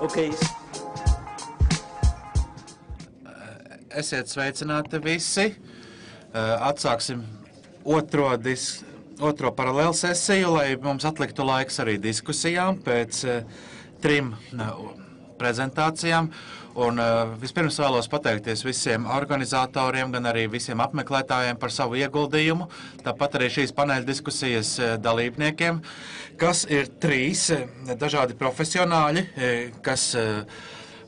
Okay. Esiet sveicināti visi. Atsāksim otro paralēlu sesiju, lai mums atliktu laiks arī diskusijām pēc 3 prezentācijām. Un vispirms vēlos pateikties visiem organizatoriem, gan arī visiem apmeklētājiem par savu ieguldījumu, tāpat arī šīs paneļa diskusijas dalībniekiem, kas ir 3 dažādi profesionāļi, kas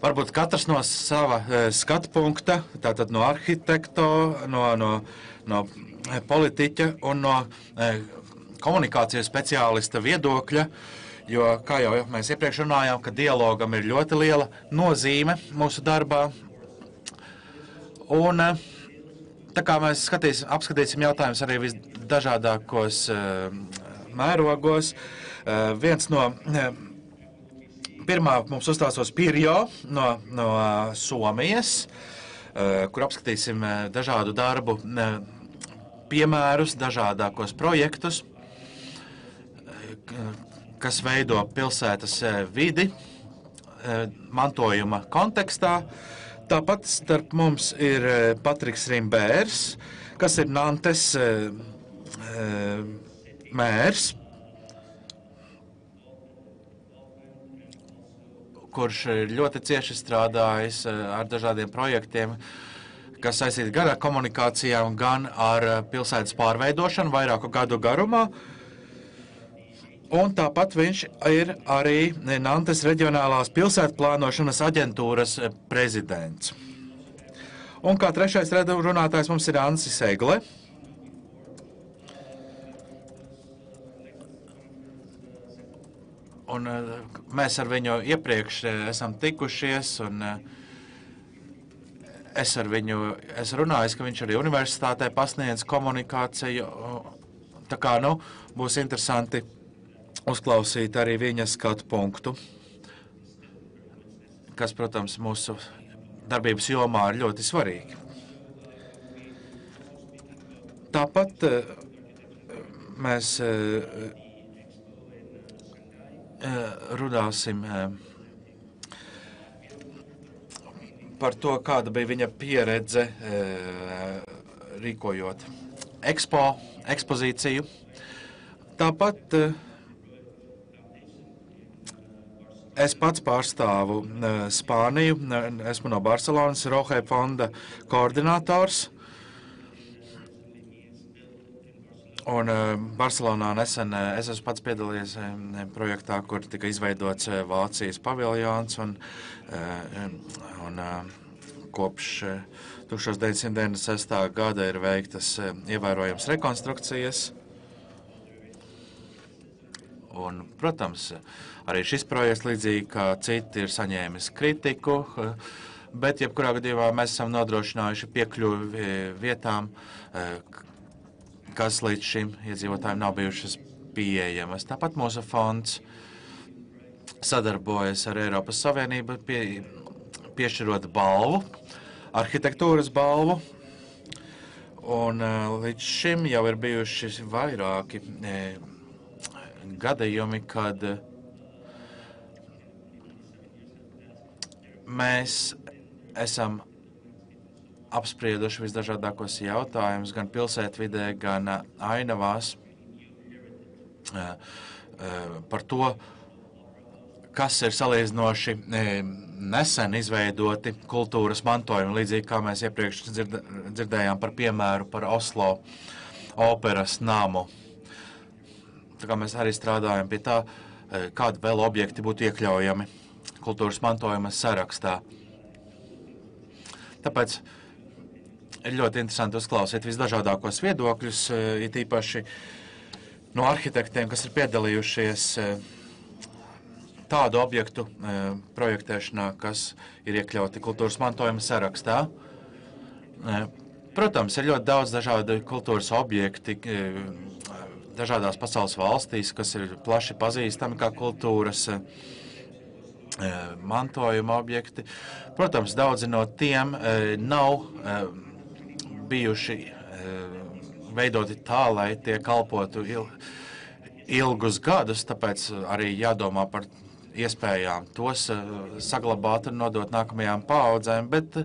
varbūt katrs no sava skatu punkta, tātad no arhitekta, no politiķa un no komunikācijas speciālista viedokļa. Jo, kā jau mēs iepriekš runājām, ka dialogam ir ļoti liela nozīme mūsu darbā. Un tā kā mēs apskatīsim jautājumus arī visdažādākos mērogos, viens no pirmā mums uzstāstos Pirjo no Somijas, kur apskatīsim dažādu darbu piemērus, dažādākos projektus, kas veido pilsētas vidi mantojuma kontekstā. Tāpat starp mums ir Patriks Rimbērs, kas ir Nantes mērs, kurš ir ļoti cieši strādājis ar dažādiem projektiem, kas saistīti gan ar komunikācijām, gan ar pilsētas pārveidošanu vairāku gadu garumā. Un tāpat viņš ir arī Nantes reģionālās pilsētu plānošanas aģentūras prezidents. Un kā trešais runātājs mums ir Ansis Egle. Un mēs ar viņu iepriekš esam tikušies, un es runāju, ka viņš arī universitātē pasniedz komunikāciju. Tā kā, būs interesanti uzklausīt arī viņa skatu punktu, kas, protams, mūsu darbības jomā ir ļoti svarīgi. Tāpat mēs runāsim par to, kāda bija viņa pieredze rīkojot ekspozīciju. Tāpat es pats pārstāvu Spāniju, esmu no Barcelonas, Rohe fonda koordinators. Un Barcelonā nesen es esmu pats piedalījies projektā, kur tika izveidots Vācijas paviljons, un kopš 1996. gada ir veiktas ievērojams rekonstrukcijas. Un, protams, arī šis projekts, līdzīgi kā citi, ir saņēmis kritiku, bet jebkurā gadījumā mēs esam nodrošinājuši piekļuvi vietām, kas līdz šim iedzīvotājiem nav bijušas pieejamas. Tāpat mūsu fonds sadarbojas ar Eiropas Savienību, piešķirot balvu, arhitektūras balvu, un līdz šim jau ir bijuši vairāki gadījumi, kad mēs esam apsprieduši visdažādākos jautājumus gan pilsētvidē, gan ainavās par to, kas ir salīdzinoši nesen izveidoti kultūras mantojumi, līdzīgi kā mēs iepriekš dzirdējām par piemēru par Oslo operas namu. Tā kā mēs arī strādājam pie tā, kādi vēl objekti būtu iekļaujami kultūras mantojuma sarakstā. Tāpēc ir ļoti interesanti uzklausīt visdažādākos viedokļus, it īpaši no arhitektiem, kas ir piedalījušies tādu objektu projektēšanā, kas ir iekļauti kultūras mantojuma sarakstā. Protams, ir ļoti daudz dažādu kultūras objekti, dažādās pasaules valstīs, kas ir plaši pazīstami kā kultūras mantojuma objekti. Protams, daudzi no tiem nav bijuši veidoti tā, lai tie kalpotu ilgus gadus, tāpēc arī jādomā par iespējām tos saglabāt un nodot nākamajām paaudzēm, bet,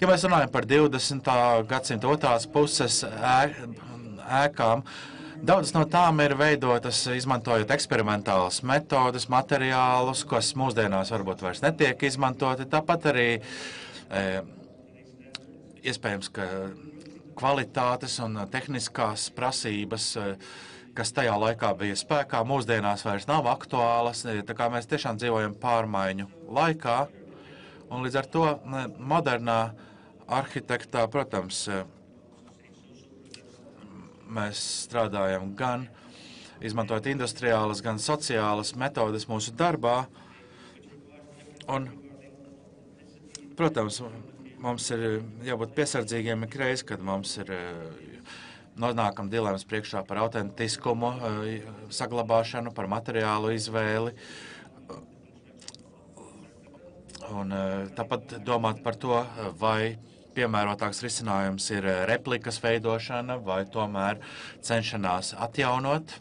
ja mēs runājam par 20. gadsimta otrās puses ēkām, daudzas no tām ir veidotas izmantojot eksperimentālas metodas, materiālus, kas mūsdienās varbūt vairs netiek izmantoti. Tāpat arī iespējams, ka kvalitātes un tehniskās prasības, kas tajā laikā bija spēkā, mūsdienās vairs nav aktuālas. Tā kā mēs tiešām dzīvojam pārmaiņu laikā, un līdz ar to modernā arhitektā, protams, mēs strādājam gan izmantojot industriālas, gan sociālas metodes mūsu darbā. Un, protams, mums ir jābūt piesardzīgiem ikreiz, kad mums ir nonākam dilemmas priekšā par autentiskumu, saglabāšanu, par materiālu izvēli. Un tāpat domāt par to, vai piemērotāks risinājums ir replikas veidošana vai tomēr cenšanās atjaunot.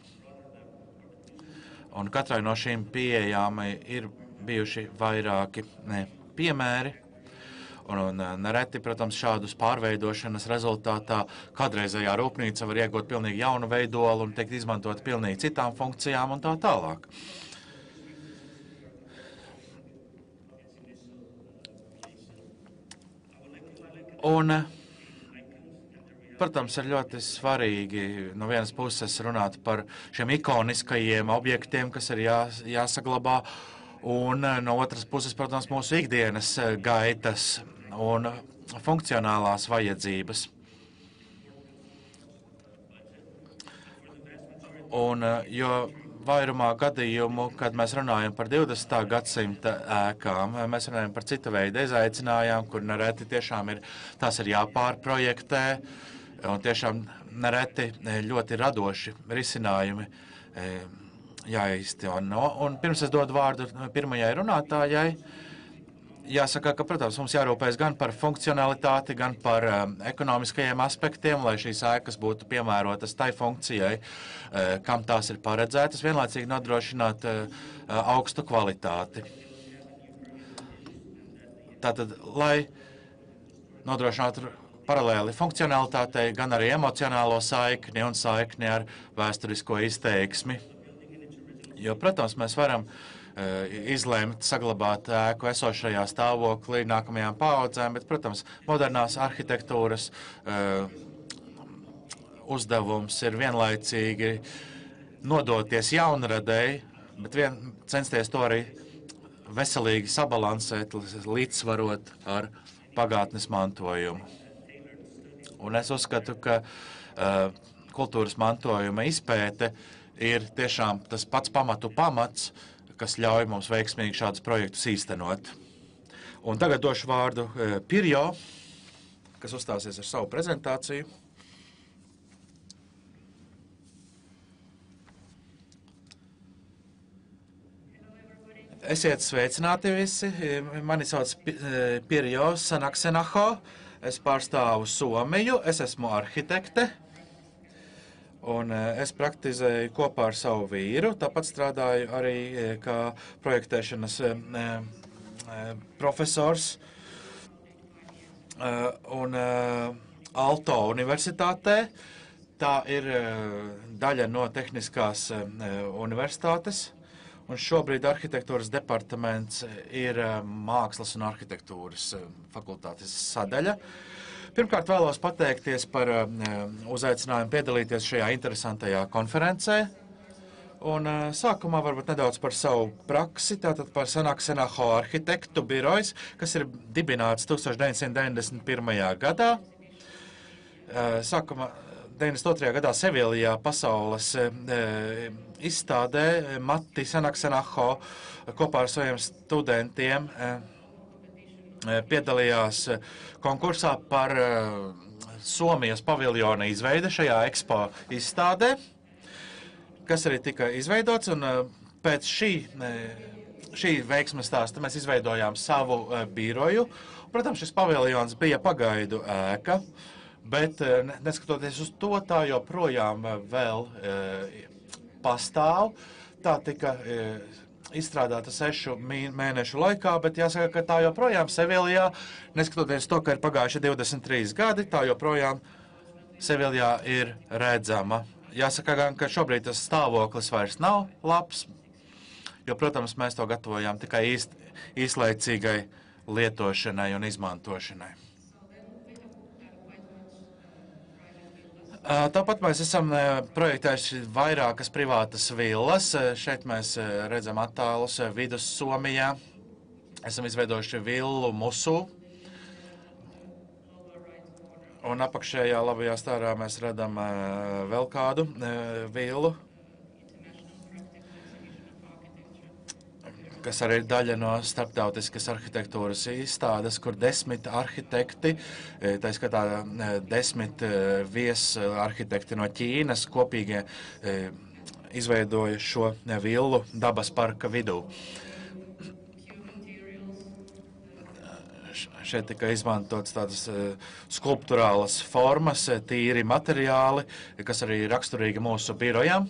Un katrai no šīm pieejām ir bijuši vairāki piemēri. Un nereti, protams, šādus pārveidošanas rezultātā kādreizējā rūpnīca var iegūt pilnīgi jaunu veidolu un tikt izmantot pilnīgi citām funkcijām un tā tālāk. Un, protams, ir ļoti svarīgi no vienas puses runāt par šiem ikoniskajiem objektiem, kas ir jāsaglabā, un no otras puses, protams, mūsu ikdienas gaitas un funkcionālās vajadzības. Un, jo vairumā gadījumu, kad mēs runājam par 20. gadsimta ēkām, mēs runājam par cita veida izaicinājumiem, kur nereti tiešām tās ir jāpārprojektē, un tiešām nereti ļoti radoši risinājumi jāizteno. Un pirms es dodu vārdu pirmajai runātājai, jāsaka, ka, protams, mums jārūpējas gan par funkcionalitāti, gan par ekonomiskajiem aspektiem, lai šīs ēkas būtu piemērotas tai funkcijai, kam tās ir paredzētas, vienlaicīgi nodrošināt augstu kvalitāti. Tātad, lai nodrošinātu paralēli funkcionalitātei, gan arī emocionālo saikni un saikni ar vēsturisko izteiksmi. Jo, protams, mēs varam izlēmt saglabāt ēku esošajā stāvoklī nākamajām paaudzēm, bet, protams, modernās arhitektūras uzdevums ir vienlaicīgi nodoties jaunradēji, bet censties to arī veselīgi sabalansēt, līdzsvarot ar pagātnes mantojumu. Un es uzskatu, ka kultūras mantojuma izpēte ir tiešām tas pats pamats, kas ļauj mums veiksmīgi šādus projektus īstenot. Un tagad došu vārdu Pirjo, kas uzstāsies ar savu prezentāciju. Esiet sveicināti visi. Mani sauc Pirjo Sanaksenaho. Es pārstāvu Somiju. Es esmu arhitekte. Un es praktizēju kopā ar savu vīru, tāpat strādāju arī kā projektēšanas profesors un Alto universitātē. Tā ir daļa no Tehniskās universitātes, un šobrīd arhitektūras departaments ir mākslas un arhitektūras fakultātes sadaļa. Pirmkārt, vēlos pateikties par uzaicinājumu piedalīties šajā interesantajā konferencē. Un sākumā varbūt nedaudz par savu praksi, tātad par Sanaksenaho arhitektu birojas, kas ir dibināts 1991. gadā. Sākumā 92. gadā Sevilijā pasaules izstādē Matti Sanaksenaho kopā ar saviem studentiem piedalījās konkursā par Somijas paviljona izveidi šajā ekspo izstādē, kas arī tika izveidots, un pēc šī veiksmes stāsta mēs izveidojām savu biroju. Protams, šis paviljons bija pagaidu ēka, bet neskatoties uz to, tā joprojām vēl pastāv. Tā tika izstrādāta 6 mēnešu laikā, bet jāsaka, ka tā joprojām Seviljā, neskatoties to, ka ir pagājuši 23 gadi, tā joprojām Seviljā ir redzama. Jāsaka gan, ka šobrīd tas stāvoklis vairs nav labs, jo, protams, mēs to gatavojām tikai īslaicīgai lietošanai un izmantošanai. Tāpat mēs esam projektējuši vairākas privātas villas. Šeit mēs redzam attēlus Vidus Somijā. Esam izveidojuši villu Musu. Un apakšējā labajā stārā mēs redzam vēl kādu villu, kas arī ir daļa no starptautiskas arhitektūras izstādes, kur 10 arhitekti, tā skatā 10 viesarhitekti no Ķīnas, kopīgi izveidoja šo villu dabas parka vidū. Šeit tika izmantotas tādas skulpturālas formas, tīri materiāli, kas arī ir raksturīgi mūsu birojām.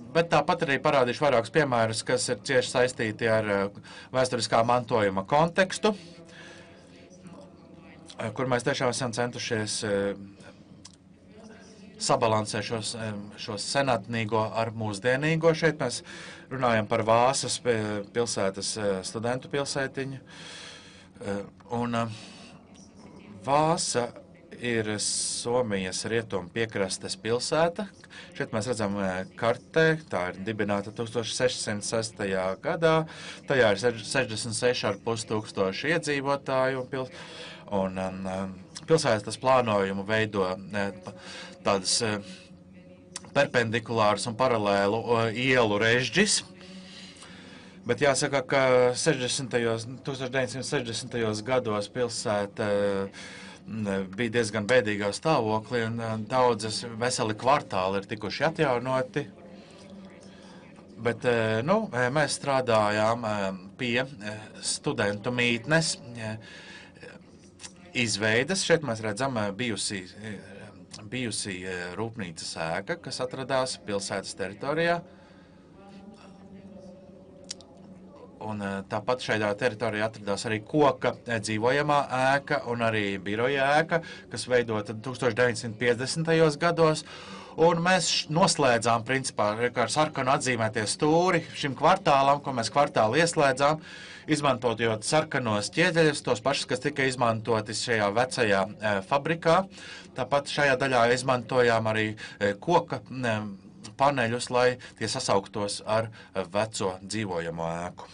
Bet tāpat arī parādīšu vairākus piemērus, kas ir cieši saistīti ar vēsturiskā mantojuma kontekstu, kur mēs tiešām esam centušies sabalansēt šos senatnīgo ar mūsdienīgo. Šeit mēs runājam par Vāsas pilsētas studentu pilsētiņu. Un Vāsa ir Somijas rietumu piekrastes pilsēta. Šeit mēs redzam kartē, tā ir dibināta 1606. gadā. Tajā ir 66,5 tūkstoši iedzīvotāju. Un pilsētas plānojumu veido tādas perpendikulāras un paralēlu ielu režģis. Bet jāsaka, ka 1960. gados pilsēta bija diezgan bēdīgā stāvoklī, un daudzas veseli kvartāli ir tikuši atjaunoti. Bet mēs strādājām pie studentu mītnes izveides. Šeit mēs redzam bijusī rūpnīcas ēka, kas atradās pilsētas teritorijā. Un tāpat šajā teritorijā atradās arī koka dzīvojamā ēka un arī biroja ēka, kas veidota 1950. gados. Un mēs noslēdzām, principā, ar sarkanu atzīmētie stūri šim kvartālam, ko mēs kvartālu ieslēdzām, izmantojot sarkanos ķieģeļus, tos pašus, kas tika izmantoti šajā vecajā fabrikā. Tāpat šajā daļā izmantojām arī koka paneļus, lai tie sasauktos ar veco dzīvojamo ēku.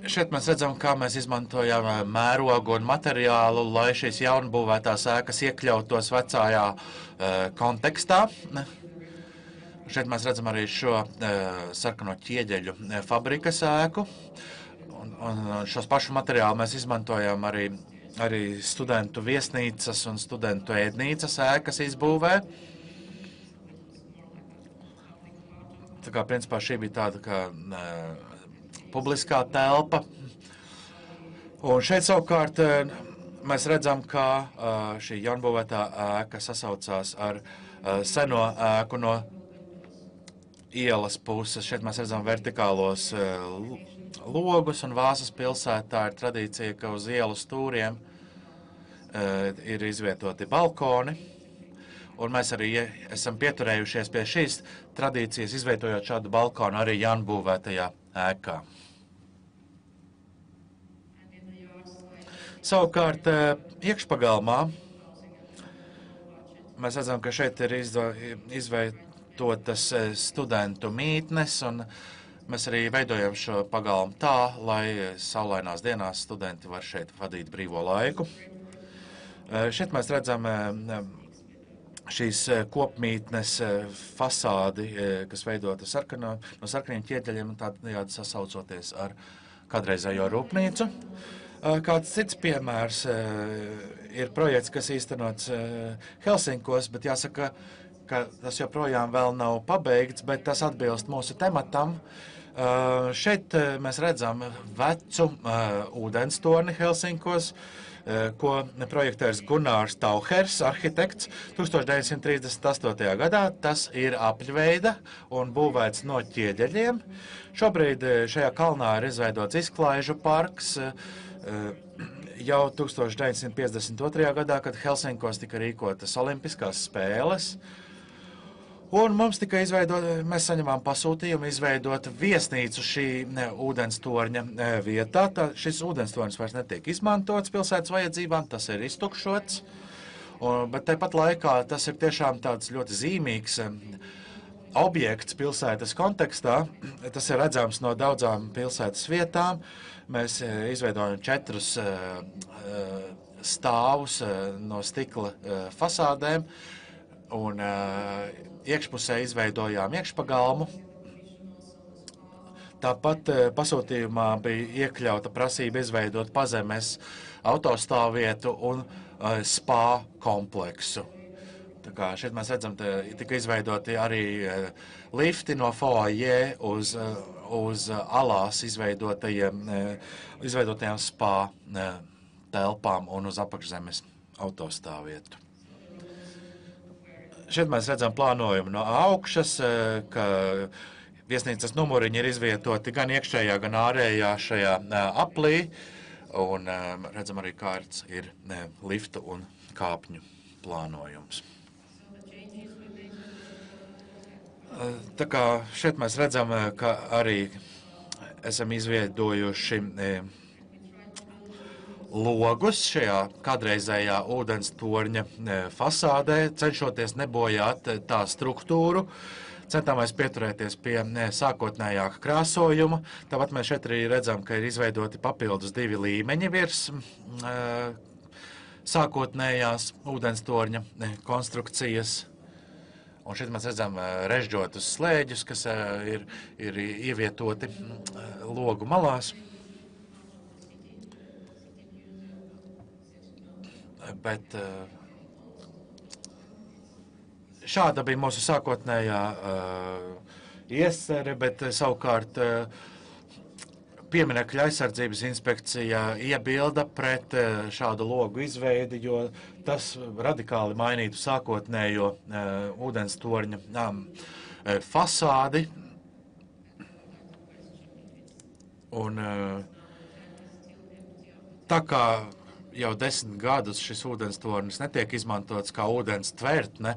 Šeit mēs redzam, kā mēs izmantojam mērogu un materiālu, lai šīs jaunbūvētās ēkas iekļautos vecājā kontekstā. Šeit mēs redzam arī šo sarkano ķieģeļu fabrikas ēku. Un šos pašu materiālu mēs izmantojam arī studentu viesnīcas un studentu ēdnīcas ēkas izbūvē. Tā kā, principā, šī bija tāda kā publiskā telpa. Un šeit savukārt mēs redzam, kā šī jaunbūvētā ēka sasaucās ar seno ēku no ielas puses. Šeit mēs redzam vertikālos logus, un Vāsas pilsētā ir tradīcija, ka uz ielu stūriem ir izvietoti balkoni. Un mēs arī esam pieturējušies pie šīs tradīcijas, izvietojot šādu balkonu arī jaunbūvētajā ēkā. Savukārt iekšpagalmā mēs redzam, ka šeit ir izveidotas studentu mītnes, un mēs arī veidojam šo pagalmu tā, lai saulainās dienās studenti var šeit vadīt brīvo laiku. Šeit mēs redzam šīs kopmītnes fasādi, kas veidota no sarkaniem ķieģeļiem un tādējādi sasaucoties ar kādreizējo rūpnīcu. Kāds cits piemērs ir projekts, kas īstenots Helsinkos, bet jāsaka, ka tas joprojām vēl nav pabeigts, bet tas atbilst mūsu tematam. Šeit mēs redzam vecu ūdenstoni Helsinkos, ko projektērs Gunārs Tauhers, arhitekts, 1938. gadā. Tas ir apļveida un būvēts no ķieģeļiem. Šobrīd šajā kalnā ir izveidots izklaižu parks. Jau 1952. gadā, kad Helsinkos tika rīkotas olimpiskās spēles, un mums tika mēs saņemām pasūtījumu izveidot viesnīcu šī ūdenstorņa vietā. Šis ūdenstornis vairs netiek izmantots pilsētas vajadzībām, tas ir iztukšots, bet tepat laikā tas ir tiešām tāds ļoti zīmīgs objekts pilsētas kontekstā. Tas ir redzams no daudzām pilsētas vietām. Mēs izveidojam 4 stāvus no stikla fasādēm, un iekšpusē izveidojām iekšpagalmu. Tāpat pasūtījumā bija iekļauta prasība izveidot pazemes autostāvvietu un spā kompleksu. Tā kā šeit mēs redzam, tika izveidoti arī lifti no foajē uz alās izveidotajām spā telpām un uz apakšzemes autostāvvietu. Šeit mēs redzam plānojumu no augšas, ka viesnīcas numuriņi ir izvietoti gan iekšējā, gan ārējā šajā aplī, un redzam arī kārts ir liftu un kāpņu plānojums. Tā kā šeit mēs redzam, ka arī esam izveidojuši logus šajā kādreizējā ūdenstorņa fasādē, cenšoties nebojāt tā struktūru. Centāmies pieturēties pie sākotnējā krāsojuma. Tāpat mēs šeit arī redzam, ka ir izveidoti papildus 2 līmeņi virs sākotnējās ūdenstorņa konstrukcijas. Un šeit mēs redzam režģotus slēģus, kas ir ievietoti logu malās. Bet šāda bija mūsu sākotnējā iesere, bet savukārt Pieminekļu aizsardzības inspekcija iebilda pret šādu logu izveidi, jo tas radikāli mainītu sākotnējo ūdenstorņa fasādi. Un tā kā jau 10 gadus šis ūdenstornis netiek izmantots kā ūdens tvertne,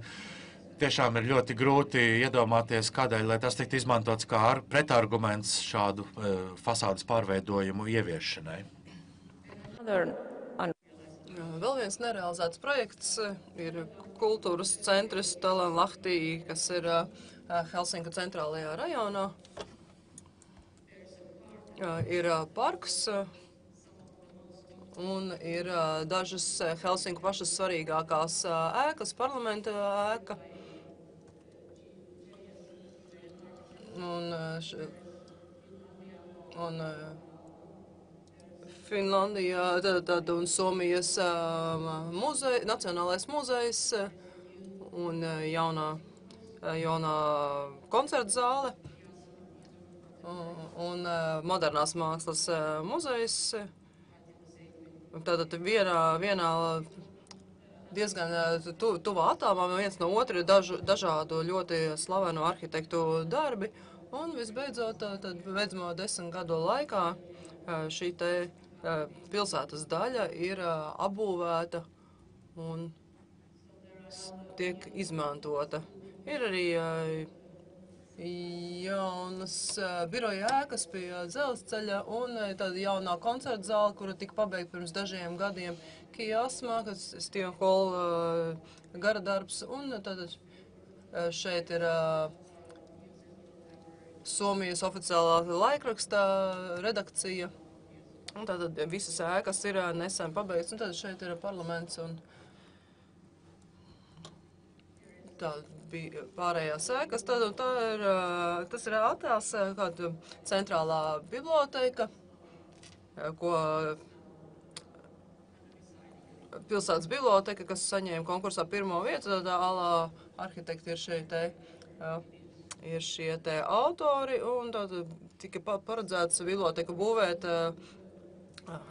tiešām ir ļoti grūti iedomāties, kādēļ, lai tas tiktu izmantots kā pretarguments šādu fasādes pārveidojumu ieviešanai. Vēl viens nerealizēts projekts ir kultūras centrs Talanlahtī, kas ir Helsinku centrālajā rajonā. Ir parks un ir dažas Helsinku pašas svarīgākās ēkas, parlamenta ēka. Un Finlandijā un Somijas Nacionālais muzejs un jaunā koncerta zāle un modernās mākslas muzejs. Tātad vienā diezgan tuvā attālumā viens no otra ir dažādu ļoti slavenu arhitektu darbi. Un visbeidzot, tad beidzamo 10 gadu laikā šī te pilsētas daļa ir apbūvēta un tiek izmantota. Ir arī jaunas biroja ēkas pie dzelzceļa un tāda jaunā koncerta zāle, kura tika pabeigta pirms dažiem gadiem Kiasmā, kas ir Stienhol gara darbs. Un tad šeit ir Somijas oficiālā laikrakstā redakcija. Un tātad visas ēkas ir nesen pabeigts. Un tad šeit ir parlaments un tā bija pārējās ēkas. Tas ir attēls kāda centrālā biblioteka, ko pilsētas biblioteka, kas saņēma konkursā pirmo vietu, tad alā arhitekti ir šeit ir šie te autori, un tad tika paredzēts biblioteku būvēt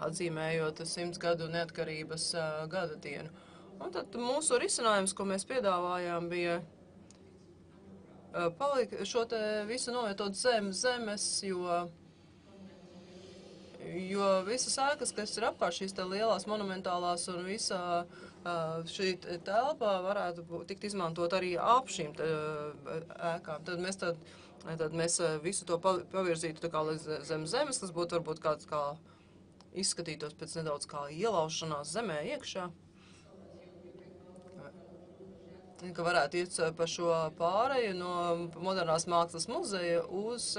atzīmējot 100 gadu neatkarības gada dienu. Un tad mūsu risinājums, ko mēs piedāvājām, bija šo te visu novietot zem zemes, jo visas ēkas, kas ir apkārt šīs te lielās monumentālās un visā šī telpa varētu tikt izmantot arī ap šīm ēkām. Tad mēs visu to pavirzītu tā kā zem zemes, kas būtu varbūt kāds kā izskatītos pēc nedaudz kā ielaušanās zemē iekšā. Ka varētu iet pa šo pāreju no modernās mākslas muzeja uz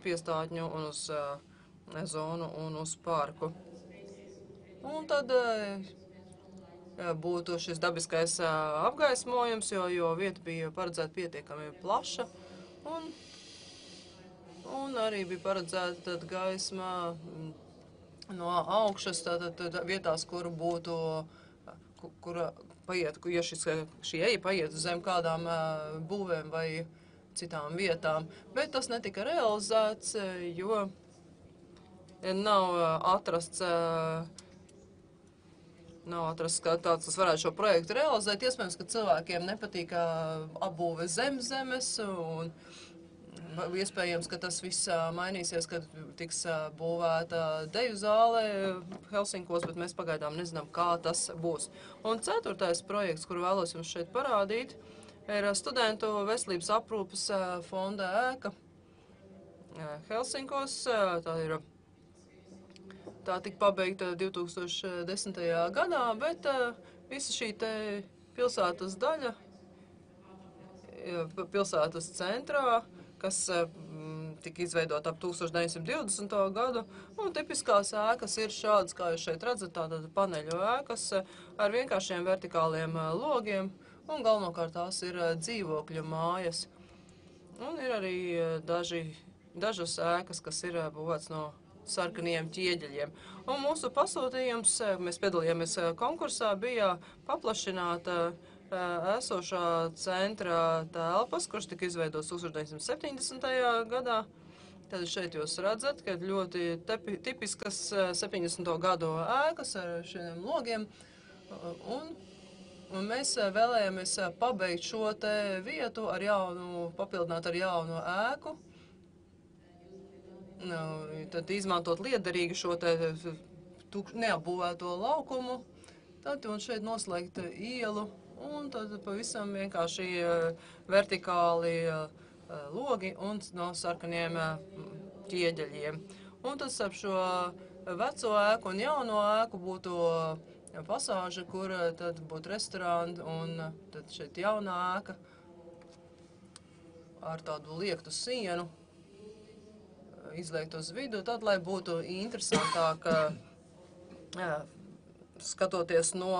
piestātņu un uz zonu un uz parku. Un tad būtu šis dabiskais apgaismojums, jo vieta bija paredzēta pietiekami plaša. Un arī bija paredzēta gaisma no augšas, tad vietās, kur būtu, ja šī eja paiet zem kādām būvēm vai citām vietām. Bet tas netika realizēts, jo nav atrasts kā tāds, kas varētu šo projektu realizēt. Iespējams, ka cilvēkiem nepatīk apbūve zem zemes, un iespējams, ka tas viss mainīsies, kad tiks būvēta deju zāle Helsinkos, bet mēs pagaidām nezinām, kā tas būs. Un 4. projekts, kuru vēlos jums šeit parādīt, ir studentu veselības aprūpes fonda ēka Helsinkos. Tā tika pabeigta 2010. gadā, bet visa šī te pilsētas daļa, pilsētas centrā, kas tika izveidota ap 1920. gadu, un tipiskās ēkas ir šādas, kā jūs šeit redzat, tātad paneļu ēkas ar vienkāršiem vertikāliem logiem, un galvenokārt tās ir dzīvokļu mājas. Un ir arī dažas ēkas, kas ir būvēts no sarkaniem ķieģeļiem. Un mūsu pasūtījums, mēs piedalījāmies konkursā, bija paplašināt esošā centra telpas, kurš tika izveidots 1970. gadā. Tad šeit jūs redzat, ka ļoti tipiskas 70. gadu ēkas ar šiem logiem. Un mēs vēlējāmies pabeigt šo te vietu papildināt ar jaunu ēku. Tad izmantot liederīgi šo te neapbūvēto laukumu. Tad un šeit noslēgt ielu. Un tad pavisam vienkārši vertikāli logi un no sarkaniem ķieģeļiem. Un tad starp šo veco ēku un jauno ēku būtu pasāža, kur tad būtu restorāni, un tad šeit jaunā ēka ar tādu liektu sienu izliekt uz vidu, tad, lai būtu interesantāk skatoties no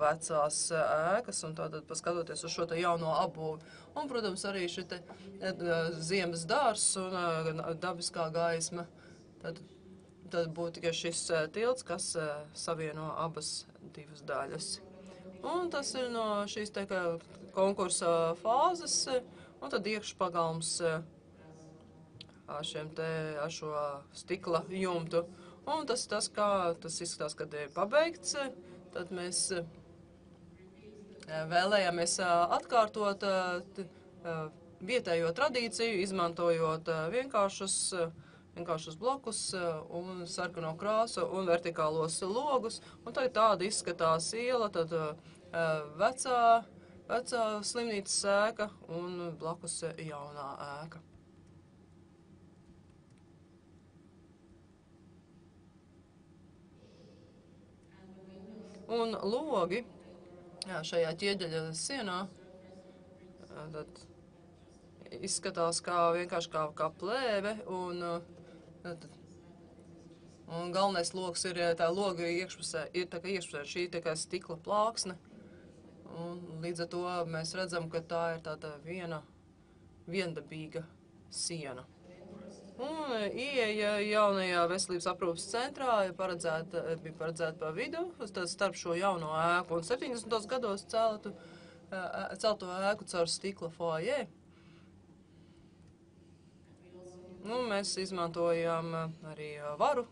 vecās ēkas un tātad paskatoties uz šo te jauno apbūvi. Un, protams, arī šī te ziemas dārs un dabiskā gaisma. Tad būtu tikai šis tilts, kas savieno abas divas daļas. Un tas ir no šīs te konkursa fāzes, un tad iekšpagalms ar šo stikla jumtu. Un tas kā tas izskatās, kad ir pabeigts, tad mēs vēlējāmies atkārtot vietējo tradīciju, izmantojot vienkāršus blokus un sarkano krāsu un vertikālos logus. Un tad tāda izskatās iela, tad vecā slimnīcas ēka un blakus jaunā ēka. Un logi šajā ķieģeļa sienā tad izskatās vienkārši kā plēve, un galvenais logs ir tā loga iekšpusē, ir tā kā iekšpusē šī tā kā stikla plāksne. Un līdz ar to mēs redzam, ka tā ir tāda viendabīga siena. Un ieeja jaunajā veselības aprūpes centrā bija paredzēta pa vidu, starp šo jauno ēku un 70. gados celto ēku caur stikla foajē. Nu, mēs izmantojām arī varu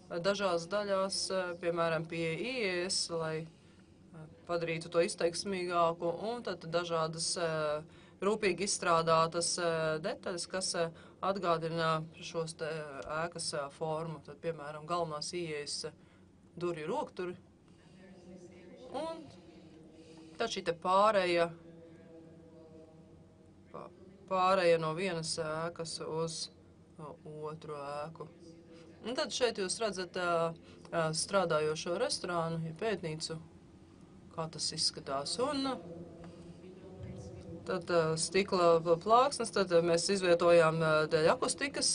dažās daļās, piemēram, pie ieejas, lai padarītu to izteiksmīgāku, un tad dažādas rūpīgi izstrādātas detaļas, kas atgādina šos te ēkas formu. Tad, piemēram, galvenās ieejas durvju rokturi, un tad šī te pārēja no vienas ēkas uz otru ēku. Un tad šeit jūs redzat strādājošo restorānu, ja pētnīcu, kā tas izskatās. Un tad stikla plāksnes, tad mēs izvietojām dēļ akustikas.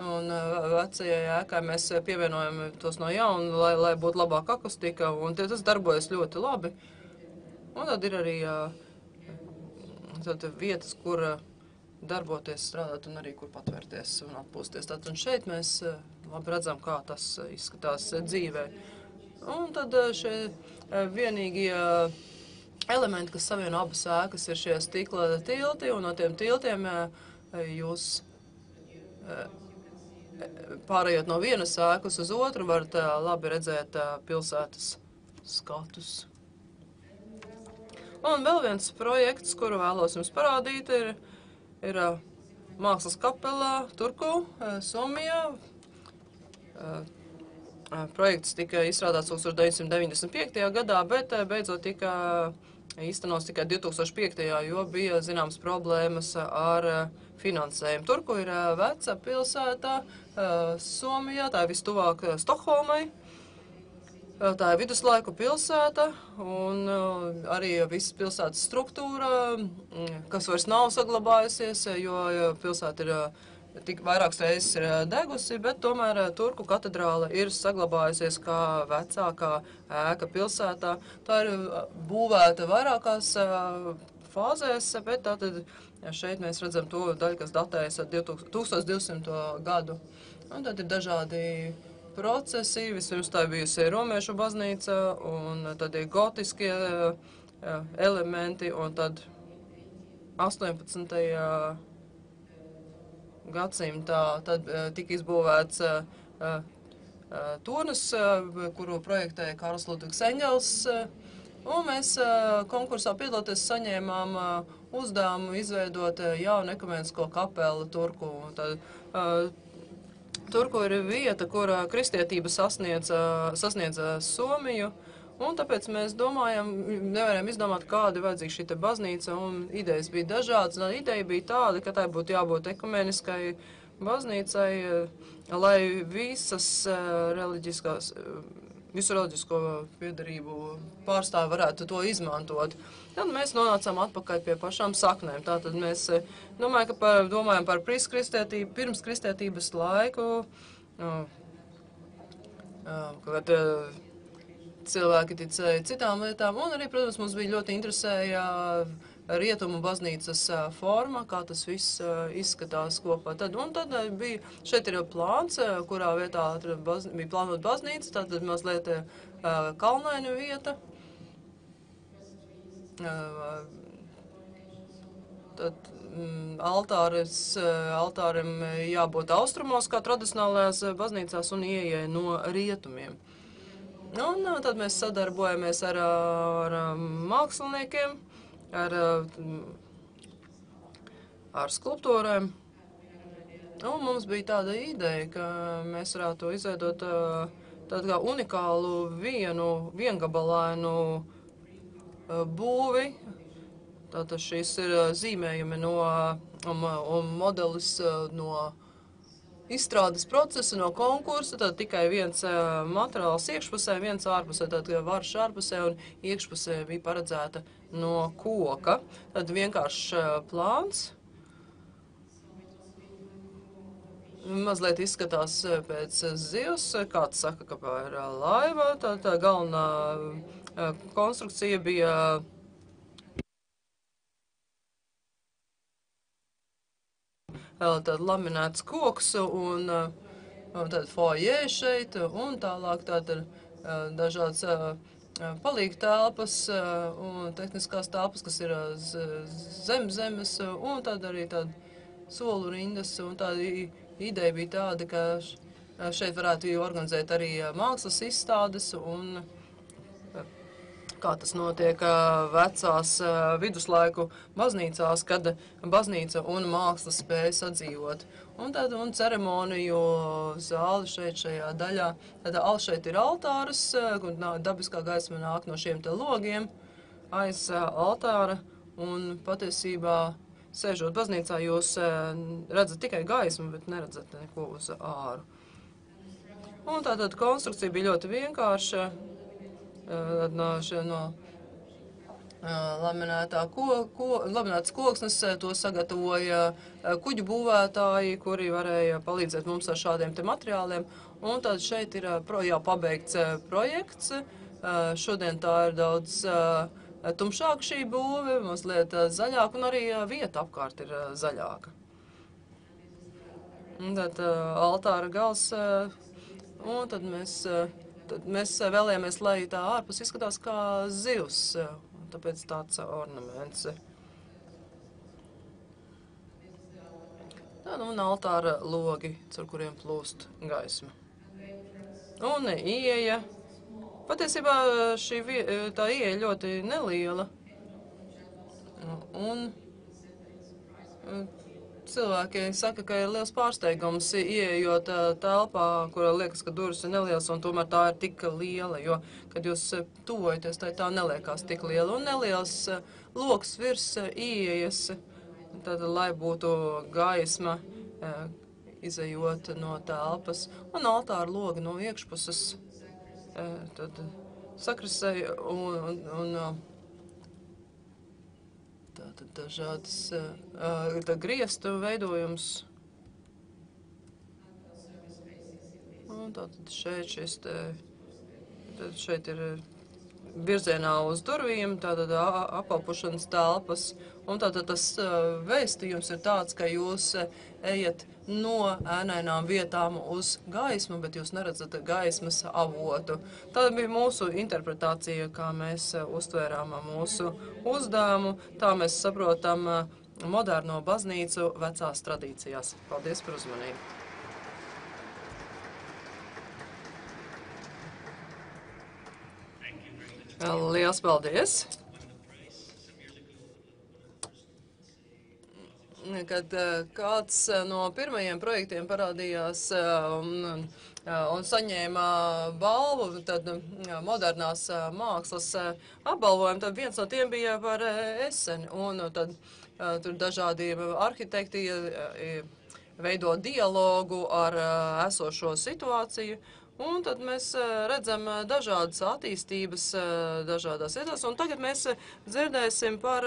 Un vecajai ēkai mēs pievienojam tos no jauna, lai būtu labāka akustika, un tas darbojas ļoti labi. Un tad ir arī vietas, kur darboties, strādāt un arī kur patvērties un atpūsties. Tātad šeit mēs labi redzam, kā tas izskatās dzīvē. Un tad šie vienīgie elementi, kas savieno abas ēkas, ir šie stikla tilti, un no tiem tiltiem jūs pārējot no vienas ēkas uz otru varat labi redzēt pilsētas skatus. Un vēl viens projekts, kuru vēlos jums parādīt, ir mākslas kapelā Turku, Somijā. Projekts tika izstrādāts 1995. gadā, bet beidzot tika īstenots tikai 2005. jo bija zināmas problēmas ar finansējumu. Turku ir veca pilsēta Somijā, tā ir vistuvāk Stokholmai. Tā ir viduslaiku pilsēta, un arī visas pilsētas struktūra, kas vairs nav saglabājusies, jo pilsēta ir tik vairākas reizes ir degusi, bet tomēr Turku katedrāle ir saglabājusies kā vecākā ēka pilsētā. Tā ir būvēta vairākās fāzēs, bet tātad šeit mēs redzam to daļu, kas datējas ar 1200. gadu. Un tad ir dažādi procesi. Vispirms tā bijusi romiešu baznīca, un tad ir gotiskie elementi, un tad 18. gadsimtā tad tika izbūvēts turnis, kuru projektēja Karls Ludvigs Engels, un mēs konkursā piedaloties saņēmām uzdevumu izveidot jaunu ekumenisko kapelu Turku. Tad, Turku ir vieta, kur kristietība sasniedza Somiju, un tāpēc mēs nevarējām izdomāt, kāda ir vajadzīga šī te baznīca, un idejas bija dažādas. Ideja bija tāda, ka tai būtu jābūt ekumeniskai baznīcai, lai visu reliģisko piedarību pārstāvi varētu to izmantot. Tad mēs nonācām atpakaļ pie pašām saknēm. Tātad mēs domājam par pirms kristietības laiku, kad cilvēki ticēja citām lietām, un arī, protams, mums bija ļoti interesēja rietumu baznīcas forma, kā tas viss izskatās kopā. Tad šeit ir plāns, kurā vietā bija plānot baznīca, tātad mazliet kalnaina vieta. Tad altārim jābūt austrumos, kā tradicionālajās baznīcās, un ieejai no rietumiem. Un tad mēs sadarbojamies ar māksliniekiem, ar skulptūriem. Un mums bija tāda ideja, ka mēs varētu izveidot tādu kā unikālu viengabalainu būvi. Tātad šīs ir zīmējumi un modelis no izstrādes procesa, no konkursa. Tad tikai viens materiāls iekšpusē, viens ārpusē, tad varš ārpusē un iekšpusē bija paredzēta no koka. Tad vienkāršs plāns. Mazliet izskatās pēc zivs, kāds saka, ka ir laiva. Tā galvenā konstrukcija bija tad laminēts koks un tad foyer šeit, un tālāk tātad dažādas palīga telpas un tehniskās telpas, kas ir zem zemes, un tad arī tad solu rindas, un tā ideja bija tāda, ka šeit varētu organizēt arī mākslas izstādes, un kā tas notiek vecās viduslaiku baznīcās, kad baznīca un māksla spēja sadzīvot. Un ceremoniju zāli šajā daļā. Tad šeit ir altāras, kur dabiskā gaisma nāk no šiem te logiem aiz altāra. Un patiesībā, sēžot baznīcā, jūs redzat tikai gaismu, bet neredzat neko uz āru. Un tātad konstrukcija bija ļoti vienkārša. No laminētas koksnes to sagatavoja kuģu būvētāji, kuri varēja palīdzēt mums ar šādiem te materiāliem. Un tad šeit ir jau pabeigts projekts. Šodien tā ir daudz tumšāka šī būve, mazliet zaļāka, un arī vieta apkārt ir zaļāka. Un tad altāra gals, un tad mēs vēlējāmies, lai tā ārpus izskatās kā zivs, tāpēc tāds ornaments. Un altāra logi, caur kuriem plūst gaisma. Un ieeja. Patiesībā tā ieeja ļoti neliela. Un cilvēki saka, ka ir liels pārsteigums ieejot telpā, kurā liekas, ka durvis ir nelielas, un tomēr tā ir tik liela, jo, kad jūs tuvojaties, tā neliekās tik liela. Un neliels loks virs ieejas, tad, lai būtu gaisma izejot no telpas, un altāra logi no iekšpuses, tad sakrasēja un tātad dažādas griestu veidojums. Un tātad šeit ir virzienā uz durvīm, tātad apalpušanas telpas. Un tātad tas vēstījums ir tāds, ka jūs ejat no ēnainām vietām uz gaismu, bet jūs neredzat gaismas avotu. Tā bija mūsu interpretācija, kā mēs uztvērām mūsu uzdevumu. Tā mēs saprotam moderno baznīcu vecās tradīcijās. Paldies par uzmanību! Liels paldies! Kad kāds no pirmajiem projektiem parādījās un saņēma balvu, tad modernās mākslas apbalvojumu, tad viens no tiem bija par eseni. Un tad tur dažādi arhitekti veido dialogu ar esošo situāciju. Un tad mēs redzam dažādas attīstības dažādās vietās. Un tagad mēs dzirdēsim par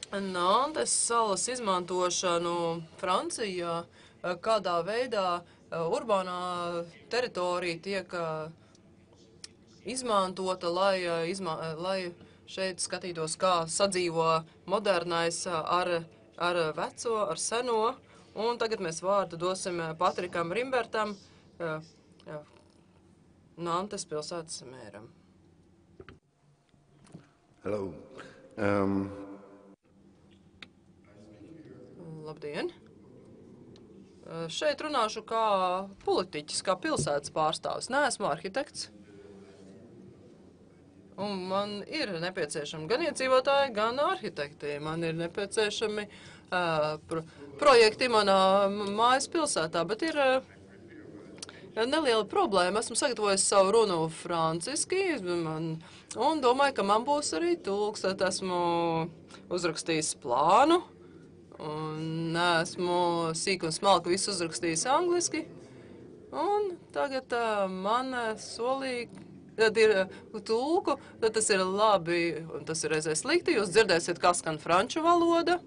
Nantes salas izmantošanu Francijā, kādā veidā urbānā teritorija tiek izmantota, lai šeit skatītos, kā sadzīvo modernais ar veco, ar seno. Un tagad mēs vārdu dosim Patrikam Rimbertam, Nantes pilsētas mēram. Hello. Labdien! Šeit runāšu kā politiķis, kā pilsētas pārstāvis. Neesmu arhitekts. Un man ir nepieciešami gan iedzīvotāji, gan arhitekti. Man ir nepieciešami projekti manā mājas pilsētā, bet ir neliela problēma. Esmu sagatavojis savu runu franciski un domāju, ka man būs arī tulks. Tad esmu uzrakstījis plānu un esmu sīk un smalki visu uzrakstījis angliski. Un tagad man solīja, tad ir tulku, tad tas ir labi un tas ir reizē slikti. Jūs dzirdēsiet, kā skan franču valoda.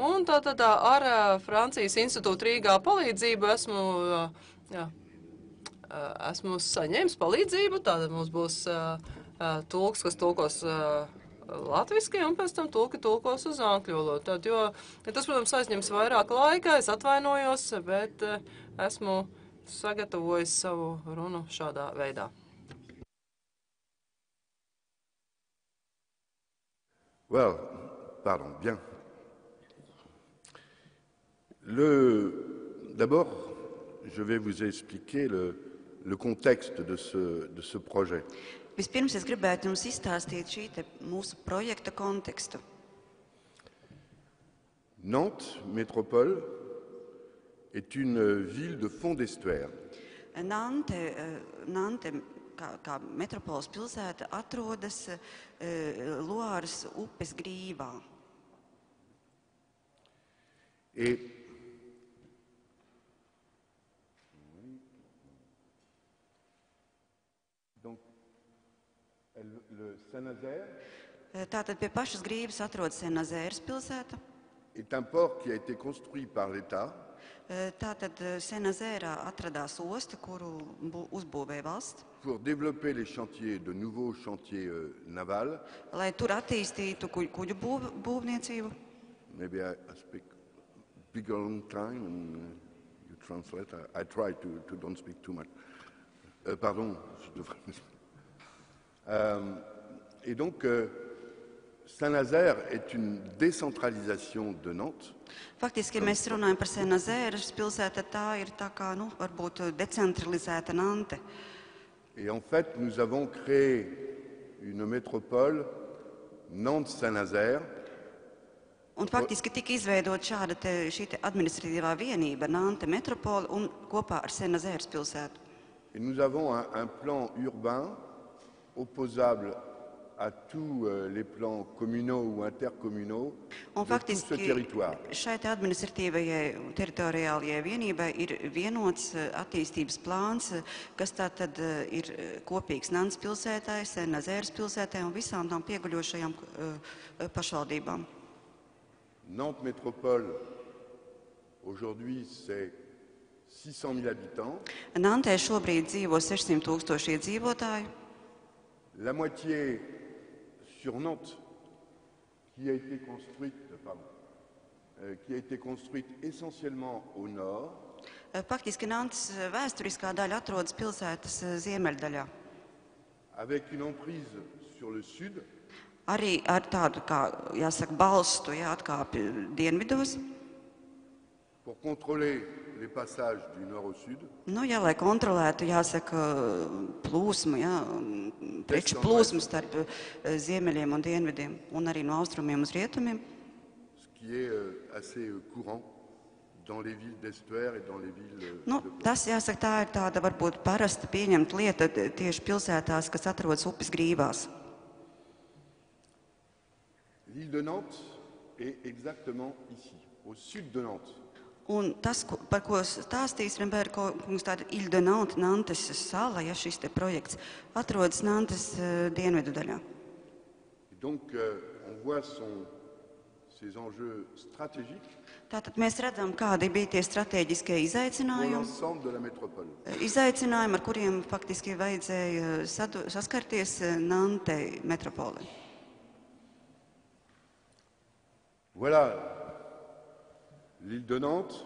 Un tātad ar Francijas institūta Rīgā palīdzību esmu saņēmis palīdzību. Tātad mums būs tulks, kas tulkos latviski, un pēc tam tulki tulkos uz angļu valodu. Tad, jo tas, protams, aizņems vairāk laika, es atvainojos, bet esmu sagatavojis savu runu šādā veidā. Well, pardon, bien. D'abord, je vais vous expliquer le contexte de ce projet. Vispirms es gribētu jums izstāstīt šī mūsu projekta kontekstu. Nantes Métropole est une ville de fond d'estuaire. Nante kā metropoles pilsēta atrodas Loāras upes grīvā. Et donc, le Saint-Nazaire Tātad pie pašas grīvas atrodas Senazēras pilsēta. est un port qui a été construit par l'État. Tātad Senazērā atradās osta, kuru uzbūvēja valsts, Pour développer les chantiers, de nouveaux chantiers navals. lai tur attīstītu kuģu būvniecību. Maybe I speak a long time and you translate. I try to don't speak too much. Pardon, je devrais. Et donc, Saint-Nazaire est une décentralisation de Nantes. Faktiski, ja mēs runājam par Senazēras pilsētu, tā ir tā kā, varbūt decentralizēta Nante. Et en fait, nous avons créé une métropole Nantes-Saint-Nazaire. Un faktiski tika izveidot šī administratīvā vienība Nante metropole un kopā ar Senazēras pilsētu. Et nous avons un plan urbain opposable à tous les plans communaux ou intercommunaux Un de tout ce territoire. šai administratīvajai teritoriālajai vienībai ir vienots attīstības plāns, kas tātad ir kopīgs Nantes pilsētai, Senazēras pilsētai un visām tām pieguļošajām pašvaldībām. Nantes Métropole, aujourd'hui, c'est 600 000 habitants. Nantē šobrīd dzīvo 600,000 iedzīvotāju. La moitié sur Nantes, qui a été construite essentiellement au nord. Faktiski Nantes vēsturiskā daļa atrodas pilsētas ziemeļdaļā. Avec une emprise sur le sud. Arī ar tādu, kā jāsaka, balstu, atkāpi dienvidos. Pour contrôler les passages du nord au sud. Lai kontrolētu, jāsaka, plūsmu, preču plūsmu starp ziemeļiem un dienvidiem, un arī no austrumiem uz rietumiem. Ce qui est assez courant dans les villes d'estuaire et dans les villes. Tas, jāsaka, tā ir tāda varbūt parasta pieņemta lieta tieši pilsētās, kas atrodas upes grīvās. L'île de Nantes est exactement ici, au sud de Nantes. Un tas, par ko stāstīs Remberga kungs, tāda Île de Nantes, Nantes sala, šis te projekts, atrodas Nantes dienvidu daļā. Donc, on voit ces enjeux stratégiques. Tātad mēs redzam, kādi bija tie strateģiskie izaicinājumi. Pour l'ensemble de la métropole. Izaicinājumi, ar kuriem faktiski vajadzēja saskarties Nantei metropolei. Voilà. L'île de Nantes.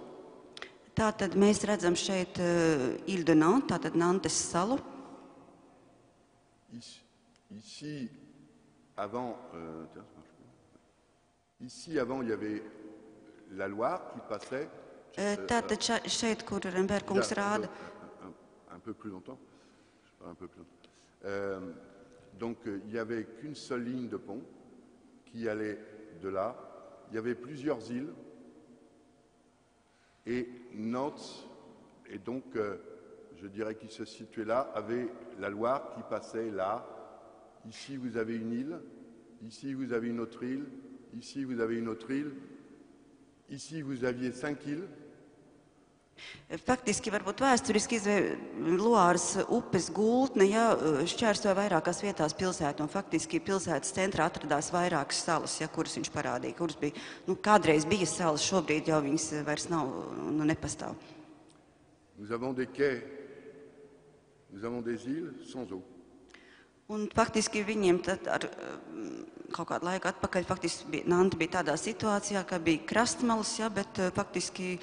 Tātad mēs redzam šeit Île de Nantes, tātad Nantes salu. Ici, avant, il y avait la Loire qui passait. Tātad šeit, kur Remberga kungs rāda. Un peu plus longtemps. Donc, il n'y avait qu'une seule ligne de pont qui allait de là. Il y avait plusieurs îles. Et Nantes, et donc, je dirais qu'il se situait là, avait la Loire qui passait là. Ici, vous avez une île. Ici, vous avez une autre île. Ici, vous avez une autre île. Ici, vous aviez 5 îles. Faktiski, varbūt vēsturiski Loāras upes gultne, šķērsoja vairākās vietās pilsētu, un faktiski pilsētas centrā atradās vairākas salas, kuras viņš parādīja, kuras bija, kādreiz bija salas, šobrīd jau viņas vairs nav, nepastāv. Nous avons des quais, nous avons des îles sans eau. Un faktiski viņiem tad ar kaut kādu laiku atpakaļ faktiski Nante bija tādā situācijā, ka bija krastmalas, bet faktiski,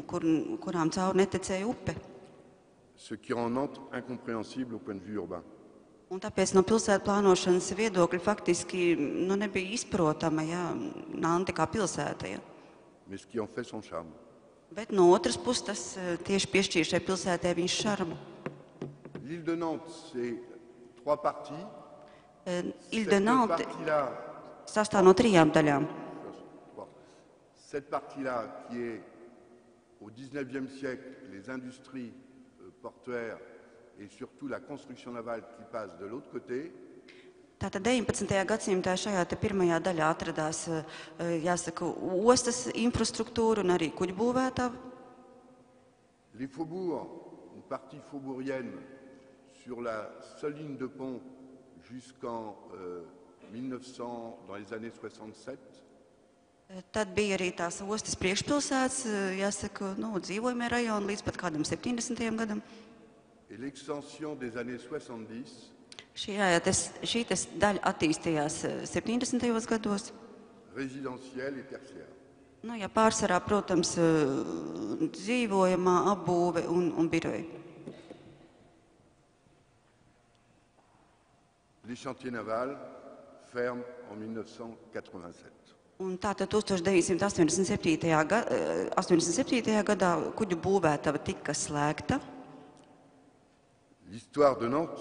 kurām cauri netekēja upe. Ce qui rend Nantes incompréhensible au point de vue urbain. Un tāpēc no pilsētu plānošanas viedokļa faktiski nebija izprotama Nante kā pilsēta. Ja. mais ce qui en fait son charme. Bet no otras puses tas tieši piešķīra šai pilsētai viņas šarmu. L'île de Nantes, c'est 3 parties. Île de Nantes partie-là, sastāv no 3 daļām. cette partie-là qui est au 19e siècle, les industries portuaires et surtout la construction navale qui passe de l'autre côté. Tātad 19. gadsimtā šajā pirmajā daļā atradās, jāsaka, ostas infrastruktūra un arī kuģu būvētava. Les faubourgs, une partie faubourienne sur la seule ligne de pont jusqu'en 1900, dans les années 67. Tad bija arī tās ostas priekšpilsētas, jāsaka, dzīvojamie rajoni līdz pat kādam 70. gadam. Et l'extension des années 70. Šī daļa attīstījās 70. gados. Résidentielle et tertiaire. Pārsvarā, protams, dzīvojamā apbūve un biroji. Les chantiers navals ferment en 1987. Un tātad 1987. gadā kuģu būvētava tika slēgta. L'histoire de Nantes,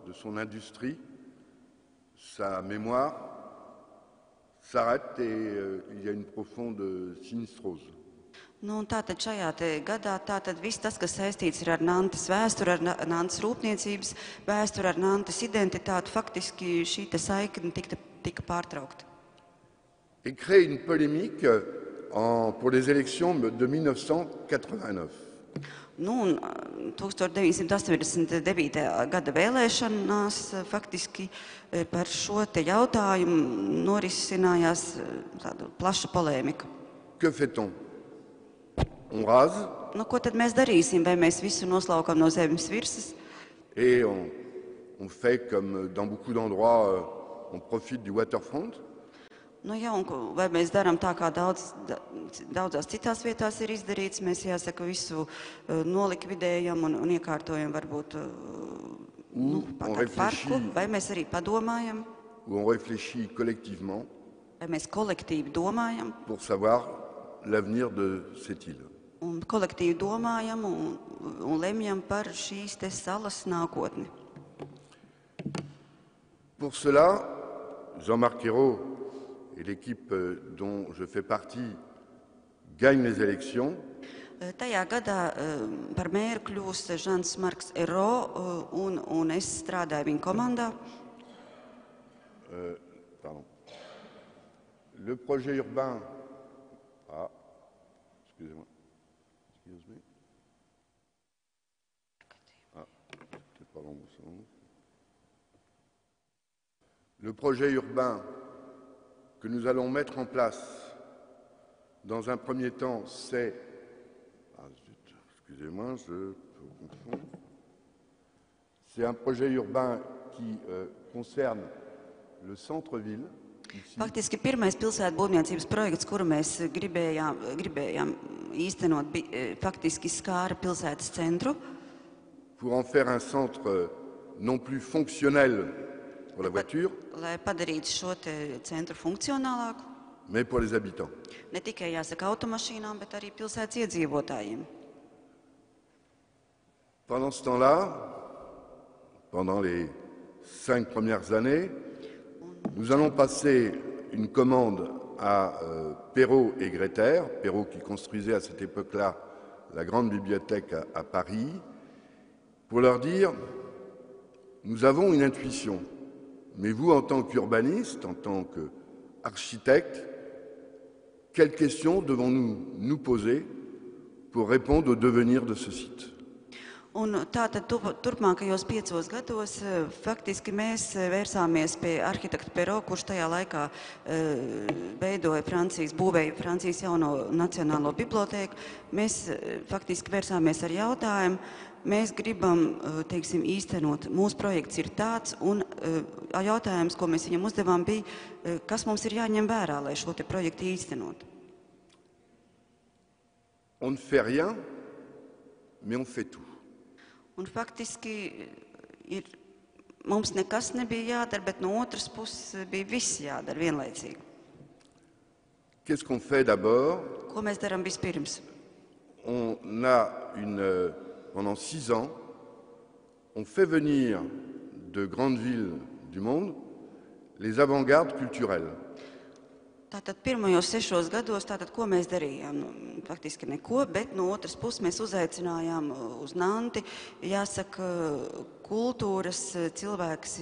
de son industrie, sa mémoire s'arrête et il y a une profonde sinistrose. Tātad šajā gadā viss tas, kas saistīts ar Nantes vēsturi, ar Nantes rūpniecības vēsturi, ar Nantes identitāti, faktiski šī saikne tika pārtraukta. Et crée une polémique pour les élections de 1989. 1989. gada vēlēšanās faktiski par šo jautājumu norisinājās tāda plaša polēmika. Que fait-on? On rase. Ko tad mēs darīsim? Vai mēs visu noslaukam no zemes virsmas? Et on fait comme dans beaucoup d'endroits, on profite du waterfront. Vai mēs darām tā, kā daudzās citās vietās ir izdarīts? Mēs, jāsaka, visu nolikvidējam un iekārtojam varbūt parku, vai mēs arī padomājam? Ou on réfléchit collectivement. Vai mēs kolektīvi domājam? Pour savoir l'avenir de cette île. Un kolektīvi domājam un lemjam par šīs salas nākotni. Pour cela, Jean-Marc Ayrault et l'équipe dont je fais partie gagnent les élections. Tajā gadā par mēru kļūst Jean-Marc Ayrault un es strādāju viņa komandā. Le projet urbain. Excusez-moi. Excuse me. C'était pas dans mon sens. Le projet urbain que nous allons mettre en place dans un premier temps, c'est... excusez-moi, je confonds. C'est un projet urbain qui concerne le centre-ville. Faktiski pirmais pilsētu būvniecības projekts, kuru mēs gribējām īstenot, faktiski skāra pilsētas centru. Pour en faire un centre non plus fonctionnel pour la voiture, lai padarītu šo centru funkcionālāku, mais pour les habitants. Ne tikai jāsaka automašīnām, bet arī pilsētas iedzīvotājiem. Pendant ce temps-là, pendant les 5 premières années, nous allons passer une commande à Perrault et Gruyter, Perrault qui construisait à cette époque-là la grande bibliothèque à Paris, pour leur dire, nous avons une intuition, mais vous, en tant qu'urbaniste, en tant qu'architecte, quelles questions devons-nous nous poser pour répondre au devenir de ce site? Un tātad turpmākajos 5 gados faktiski mēs vērsāmies pie arhitekta Perrault, kurš tajā laikā būvēja Francijas jauno nacionālo bibliotēku. Mēs faktiski vērsāmies ar jautājumu. Mēs gribam, īstenot. Mūsu projekts ir tāds, un jautājums, ko mēs viņam uzdevām, bija, kas mums ir jāņem vērā, lai šo projektu īstenot. On ne fait rien, mais on fait tout. Un faktiski ir mums nekas nebija jādara, bet no otras puses bija viss jādara vienlaicīgi. Qu'est-ce qu'on fait d'abord? Ko mēs darām vispirms? On a pendant 6 ans, on fait venir de grandes villes du monde les avant-gardes culturelles. Tātad pirmajos 6 gados, ko mēs darījām? Faktiski neko, bet no otras puses mēs uzaicinājām uz Nanti, jāsaka, kultūras cilvēks,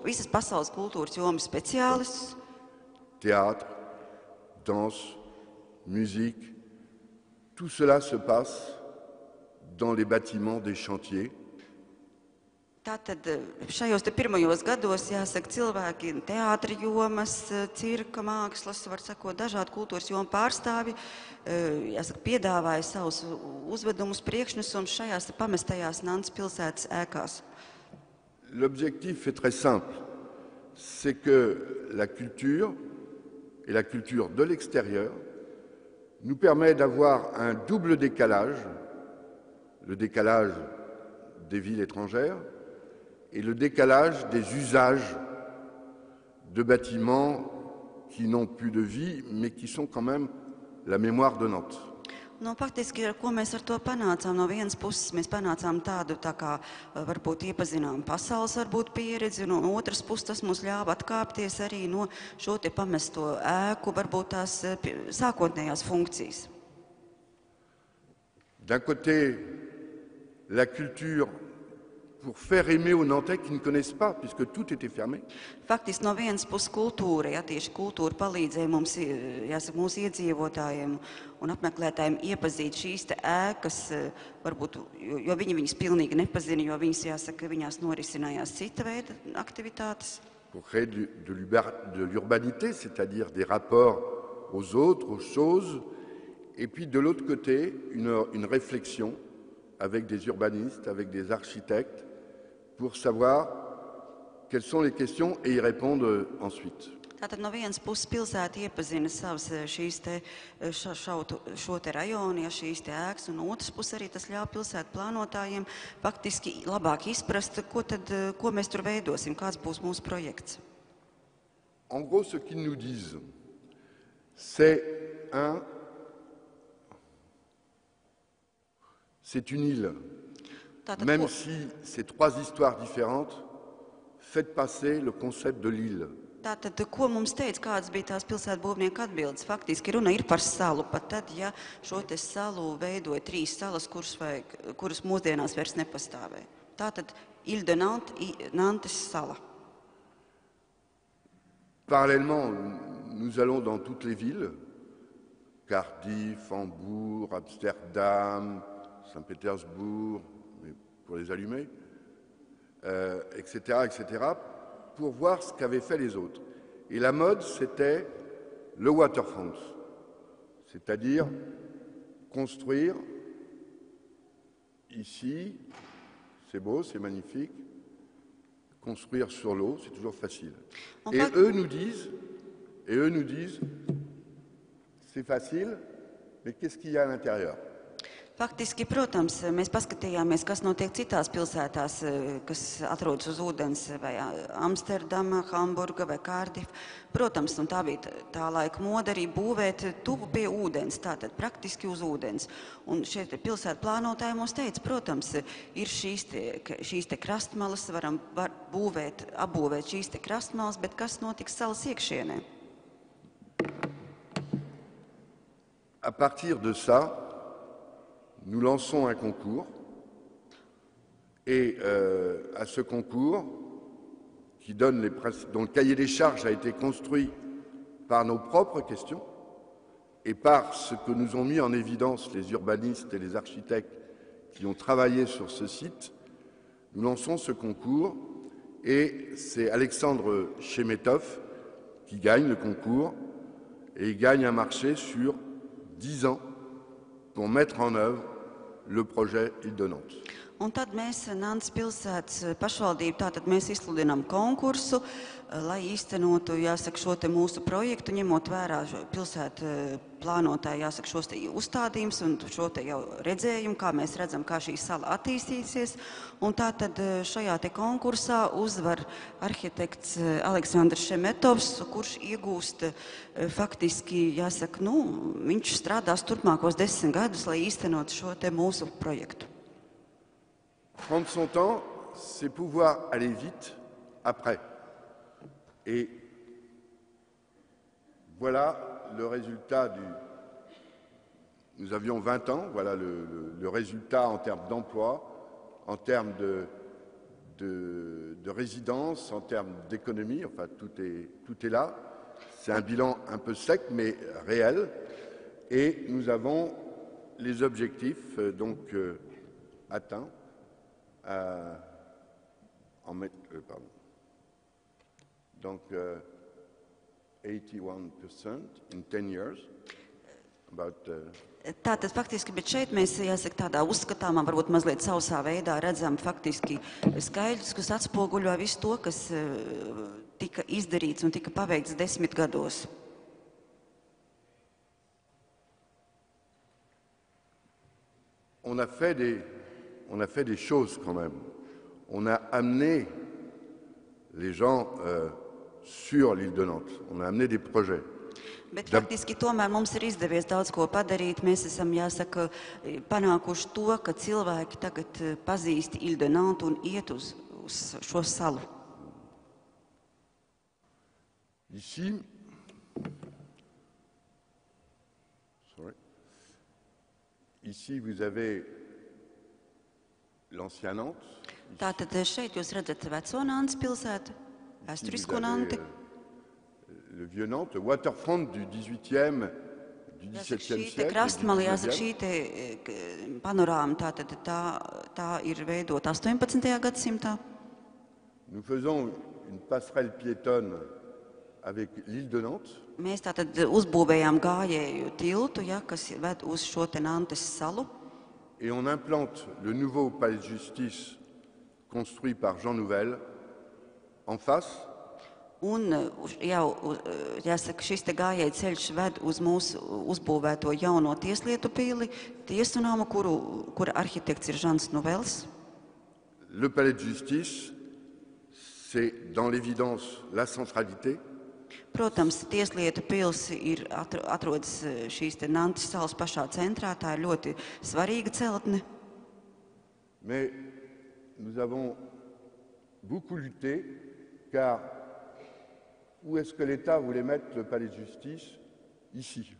visas pasaules kultūras jomas speciālistus. Théâtre, danse, musique, tout cela se passe dans les bâtiments des chantiers. Tātad šajos pirmajos gados, jāsaka, cilvēki teātra jomas, cirka mākslas, var sakot, dažādu kultūras jomu pārstāvi, jāsaka, piedāvāja savus uzvedumus, priekšnesumus šajās pamestajās Nantes pilsētas ēkās. L'objectif est très simple, c'est que la culture et la culture de l'extérieur nous permet d'avoir un double décalage, le décalage des villes étrangères et le décalage des usages de bâtiments qui n'ont plus de vie, mais qui sont quand même la mémoire de Nantes. Faktiski, ko mēs ar to panācām? No vienas puses mēs panācām tādu, tā kā varbūt iepazinām pasaules pieredzi, un no otras puses tas mums ļāva atkāpties arī no šo te pamesto ēku, varbūt tās sākotnējās funkcijas. D'un côté, la culture pour faire aimer aux Nantais qui ne connaissent pas, puisque tout était fermé. Faktiski no vienas puses kultūra, tieši kultūra palīdzēja mums, jāsaka, mūsu iedzīvotājiem un apmeklētājiem iepazīt šīs te ēkas, varbūt, jo viņi viņas pilnīgi nepazina, jo viņas, jāsaka, viņās norisinājās cita veida aktivitātes. Pour créer de l'urbanité, c'est-à-dire des rapports aux autres, aux choses, et puis de l'autre côté, une réflexion avec des urbanistes, avec des architectes, pour savoir quelles sont les questions et y répondre ensuite. Tātad no vienas puses pilsēta iepazina savas šo te rajonu, šīs te ēkas, un no otras puses arī tas ļauj pilsētu plānotājiem faktiski labāk izprast, ko mēs tur veidosim, kāds būs mūsu projekts. En gros, ce qu'ils nous disent, c'est une île. Même si c'est 3 histoires différentes, faites passer le concept de l'île. Tātad, ko mums teica, kādas bija tās pilsētu būvnieku atbildes? Faktiski runa ir par salu, pat tad, ja šo te salu veidoja 3 salas, kuras mūsdienās vairs nepastāvēja. Tātad, Île de Nantes sala. Parallèlement, nous allons dans toutes les villes, Cardiff, Hambourg, Amsterdam, Saint-Pétersbourg, pour les allumer, etc., pour voir ce qu'avaient fait les autres. Et la mode, c'était le waterfront, c'est-à-dire construire ici, c'est beau, c'est magnifique, construire sur l'eau, c'est toujours facile. Et eux nous disent, c'est facile, mais qu'est-ce qu'il y a à l'intérieur? Faktiski, protams, mēs paskatījāmies, kas notiek citās pilsētās, kas atrodas uz ūdens, vai Amsterdama, Hamburga vai Cardiff. Protams, un tā bija tā laika moda arī būvēt tuvu pie ūdens, tātad praktiski uz ūdens. Un šie pilsētu plānotāji mums teica, protams, ir šīs te krastmalas, varam apbūvēt šīs te krastmalas, bet kas notiks salas iekšienē? À partir de ça, nous lançons un concours et à ce concours, dont le cahier des charges a été construit par nos propres questions et par ce que nous ont mis en évidence les urbanistes et les architectes qui ont travaillé sur ce site, nous lançons ce concours et c'est Alexandre Chemetov qui gagne le concours et il gagne un marché sur 10 ans pour mettre en œuvre le projet Île de Nantes. Un tad mēs Nantes pilsētas pašvaldību, tātad mēs izsludinām konkursu, lai īstenotu, jāsaka, šo te mūsu projektu, ņemot vērā pilsētu plānotāji, jāsaka, šos te uzstādījums un šo te jau redzējumu, kā mēs redzam, kā šī sala attīstīsies. Un tātad šajā te konkursā uzvar arhitekts Aleksandrs Šemetovs, kurš iegūst faktiski, jāsaka, viņš strādās turpmākos 10 gadus, lai īstenot šo te mūsu projektu. Prendre son temps, c'est pouvoir aller vite après. Et voilà le résultat du... Nous avions 20 ans, voilà le résultat en termes d'emploi, en termes de résidence, en termes d'économie, enfin tout est là. C'est un bilan un peu sec mais réel. Et nous avons les objectifs atteints. Donc 81% in 10 years. Tātad faktiski, bet šeit mēs, jāsaka, tādā uzskatāmā, varbūt mazliet sausā veidā redzam faktiski skaidrs, kas atspoguļo visu to, kas tika izdarīts un tika paveikts 10 gados. On a fait des choses quand même. On a amené les gens sur l'île de Nantes. On a amené des projets. Bet faktiski tomēr mums ir izdevies daudz ko padarīt. Mēs esam, jāsaka, panākuši to, ka cilvēki tagad pazīst Île de Nantes un iet uz šo salu. Ici, vous avez l'ancien Nantes. Tātad šeit jūs redzat veco Nantes pilsētu, vēsturisko Nanti. Le vieux Nantes, le waterfront du 18e, du 17e siècle. Krastmala, jāsaka, šī te panorāma, tātad tā ir veidota 18. gadsimtā. Nous faisons une passerelle piétonne avec l'île de Nantes. Mēs tātad uzbūvējām gājēju tiltu, kas ved uz šo te Nantes salu. Et on implante le nouveau palais de justice construit par Jean Nouvel en face. Un jau, jāsaka, šis te gājēju ceļš ved uz mūsu uzbūvēto jauno tieslietu pili, tiesu namu, kura arhitekts ir Žans Nuvels. Le palais de justice, c'est dans l'évidence la centralité. Protams, tieslietu pils atrodas šīs te Nantes salas pašā centrā, tā ir ļoti svarīga celtne. Mais nous avons beaucoup lutté, car où est-ce que l'État voulait mettre le palais de justice? Ici.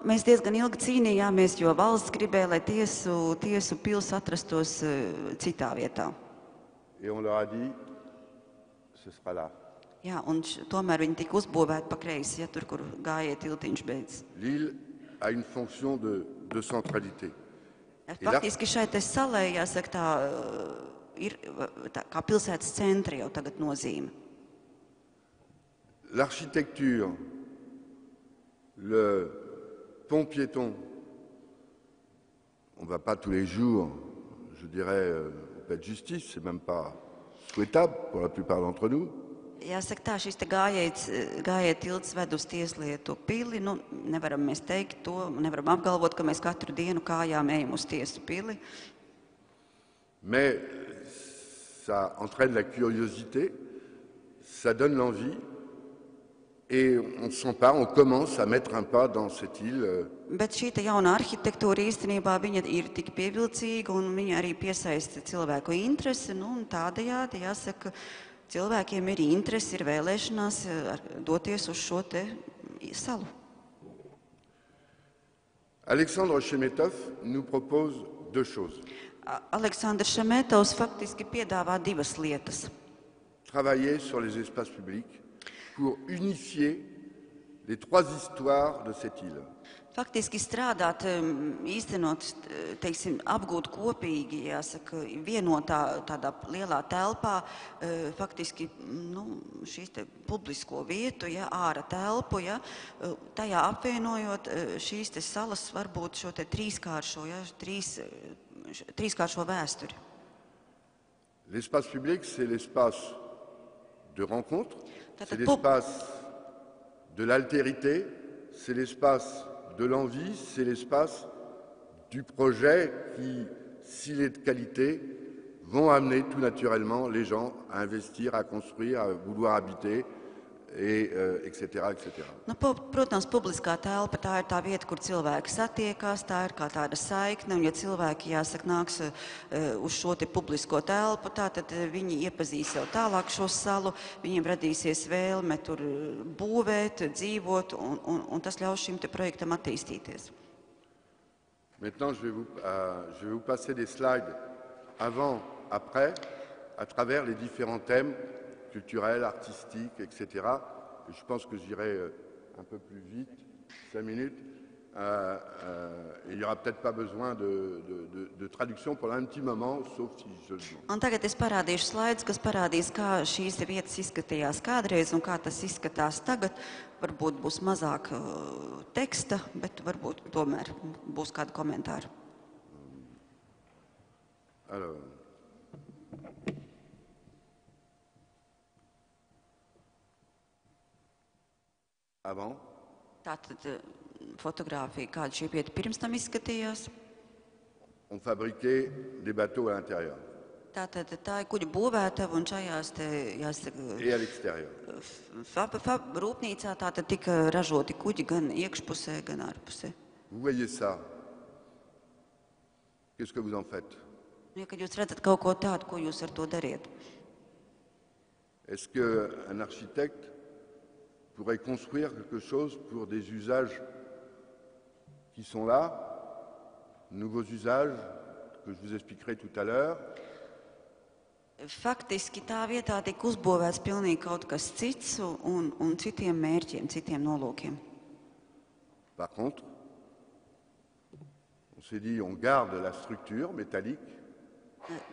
Mēs diezgan ilgi cīnījāmies, jo valsts gribēja, lai tiesu pils atrastos citā vietā. Et on leur a dit, ce sera là. Jā, un tomēr viņi tika uzbūvēti pa kreisi, tur, kur gājēja tiltiņš beidz. L'île a une fonction de centralité. Faktiski šai te salai, jāsaka, tā ir kā pilsētas centra jau tagad nozīme. L'architecture, le pont piéton, on ne va pas tous les jours, je dirais, au palais de justice, c'est même pas souhaitable pour la plupart d'entre nous. Jāsaka tā, šis te gājēja tilts ved uz tieslietu pili, nevaram mēs teikt to, nevaram apgalvot, ka mēs katru dienu kājām ejam uz tiesu pili. Mais ça entraîne la curiosité, ça donne l'envie, et on s'empare, on commence à mettre un pas dans cette île. Bet šī te jauna arhitektūra īstenībā viņa ir tik pievilcīga un viņa arī piesaista cilvēku interesi, un tādējādi, jāsaka, cilvēkiem ir interesi, ir vēlēšanās doties uz šo te salu. Alexandre Šemetov nous propose deux choses. Aleksandrs Šemetovs faktiski piedāvā divas lietas. Travailler sur les espaces publics pour unifier les trois histoires de cette île. Faktiski strādāt, īstenot, teiksim, apgūt kopīgi, jāsaka, vienotā tādā lielā telpā, faktiski, šīs te publisko vietu, āra telpu, tajā apvienojot šīs te salas, varbūt šo te trīskāršo, trīs trīskāršo vēsturi. L'espace public, c'est l'espace de rencontre, Tātad c'est l'espace de l'altérité, c'est l'espace de l'envie, c'est l'espace du projet qui, s'il est de qualité, vont amener tout naturellement les gens à investir, à construire, à vouloir habiter, etc., etc. Nu, protams, publiskā telpa tā ir tā vieta, kur cilvēki satiekās, tā ir kā tāda saikne, un ja cilvēki, jāsaka, nāks uz šo te publisko telpu, tad viņi iepazīs jau tālāk šo salu, viņiem radīsies vēlme tur būvēt, dzīvot, un tas ļaus šim te projektam attīstīties. Maintenant, je vais vous passer des slides avant, après, à travers les différents thèmes culturels, artistiques, etc. Et je pense que j'irai un peu plus vite, 5 minutes. Il n'y aura peut-être pas besoin de traduction pendant un petit moment, sauf si je le demande. Un tagad es parādīšu slaidus, kas parādīs, kā šīs vietas izskatījās kādreiz un kā tas izskatās tagad. Varbūt būs mazāk teksta, bet varbūt tomēr būs kādi komentāri. Alors. Avant. Tātad fotogrāfija, kāda šī vieta pirms tam izskatījās. On fabriquait des bateaux à l'intérieur. Tātad tā ir kuģa būvētava un šajās te, jāsaka, Et à l'extérieur. Rūpnīcā tātad tika ražoti kuģi gan iekšpusē, gan ārpusē. Vous voyez ça. Qu'est-ce que vous en faites? Ja, kad jūs redzat kaut ko tādu, ko jūs ar to dariet? Est-ce qu'un architecte pourrait construire quelque chose pour des usages qui sont là, nouveaux usages que je vous expliquerai tout à l'heure. Faktiski tā vietā tika uzbūvēts pilnīgi kaut kas cits un citiem mērķiem, citiem nolūkiem. Par contre, on s'est dit on garde la structure métallique.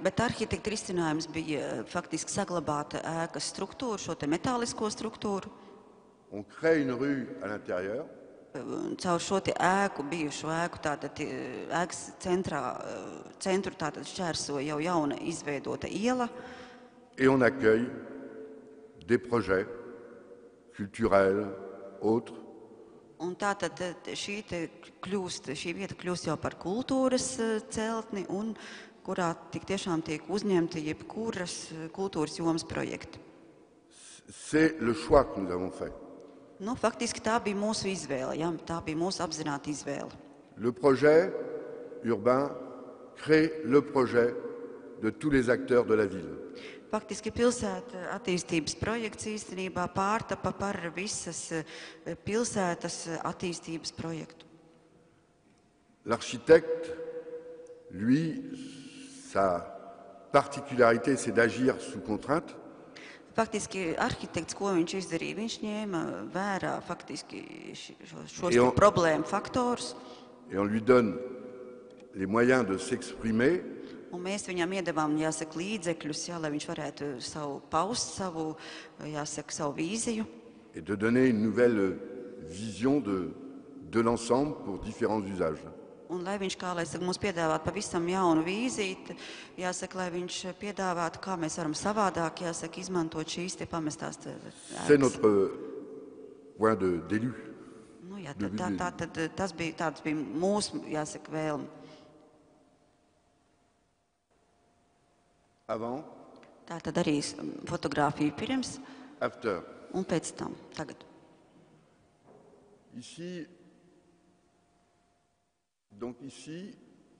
Bet arhitekta risinājums bija faktiski saglabāt ēkas struktūru, šo te metālisko struktūru. On crée une rue à l'intérieur. Caur šo te ēku, bijušo ēku, tātad ēkas centru tātad šķērso jau jauna izveidota iela. Et on accueille des projets culturels, autres. Un tātad šī vieta kļūst jau par kultūras celtni, un kurā tik tiešām tiek uzņemti jebkuras kultūras jomas projekti. C'est le choix que nous avons fait. Nu, faktiski tā bija mūsu izvēle, ja? Tā bija mūsu apzināta izvēle. Le projet urbain crée le projet de tous les acteurs de la ville. Faktiski pilsēta attīstības projekts īstenībā pārtapa par visas pilsētas attīstības projektu. L'architecte, lui, sa particularité, c'est d'agir sous contrainte. Faktiski arhitekts, ko viņš izdarīja, viņš ņēma vērā faktiski šos problēmu faktorus. Et on lui donne les moyens de s'exprimer. Un mēs viņam iedavām, jāsaka, līdzekļus, jā, lai viņš varētu paust savu vīziju. Et de donner une nouvelle vision de l'ensemble pour différents usages. Un lai viņš, kā lai saka, mums piedāvāt pavisam jaunu vīzīti, jāsaka, lai viņš piedāvātu, kā mēs varam savādāk, jāsaka, izmantot šīs te pamestās ēkas. C'est notre point d'élu. Nu, jā, tāds bija mūsu, jāsaka, vēlme. Avant. Tā tad arī fotogrāfija pirms. After. Un pēc tam, tagad. Donc ici,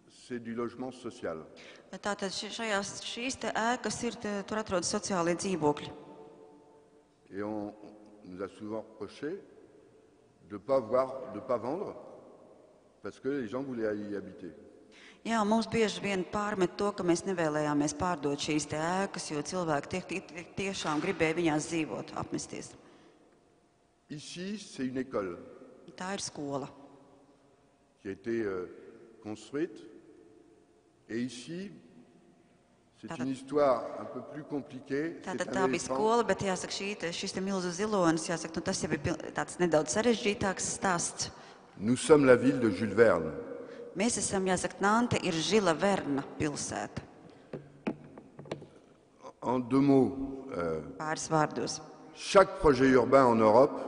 c'est du logement social. Tātad šīs te ēkas ir, tur atrodas sociālie dzīvokļi. Et on nous a souvent reproché de pas vendre parce que les gens voulaient y habiter. Jā, mums bieži vien pārmet to, ka mēs nevēlējāmies pārdot šīs te ēkas, jo cilvēki tiešām gribēja viņās dzīvot, apmesties. Ici, c'est une école. Tā ir skola. Qui a été construite. Et ici, c'est une histoire un peu plus compliquée. Tā bija skola, bet jāsaka, šis te milzu zilonis, jāsaka, tas jau ir tāds nedaudz sarežģītāks stāsts. Nous sommes la ville de Jules Verne. Mēs esam, jāsaka, Nante ir Žila Verna pilsēta. En deux mots, Pāris vārdos. chaque projet urbain en Europe,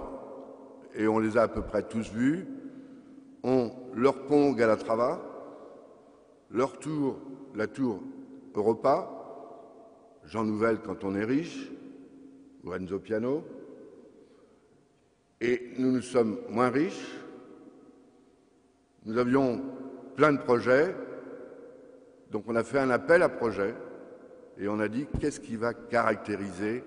et on les a à peu près tous vus, ont leur pont Galatrava, leur tour, la tour Europa, Jean Nouvel quand on est riche, ou Renzo Piano, et nous sommes moins riches. Nous avions plein de projets, donc on a fait un appel à projets, et on a dit qu'est-ce qui va caractériser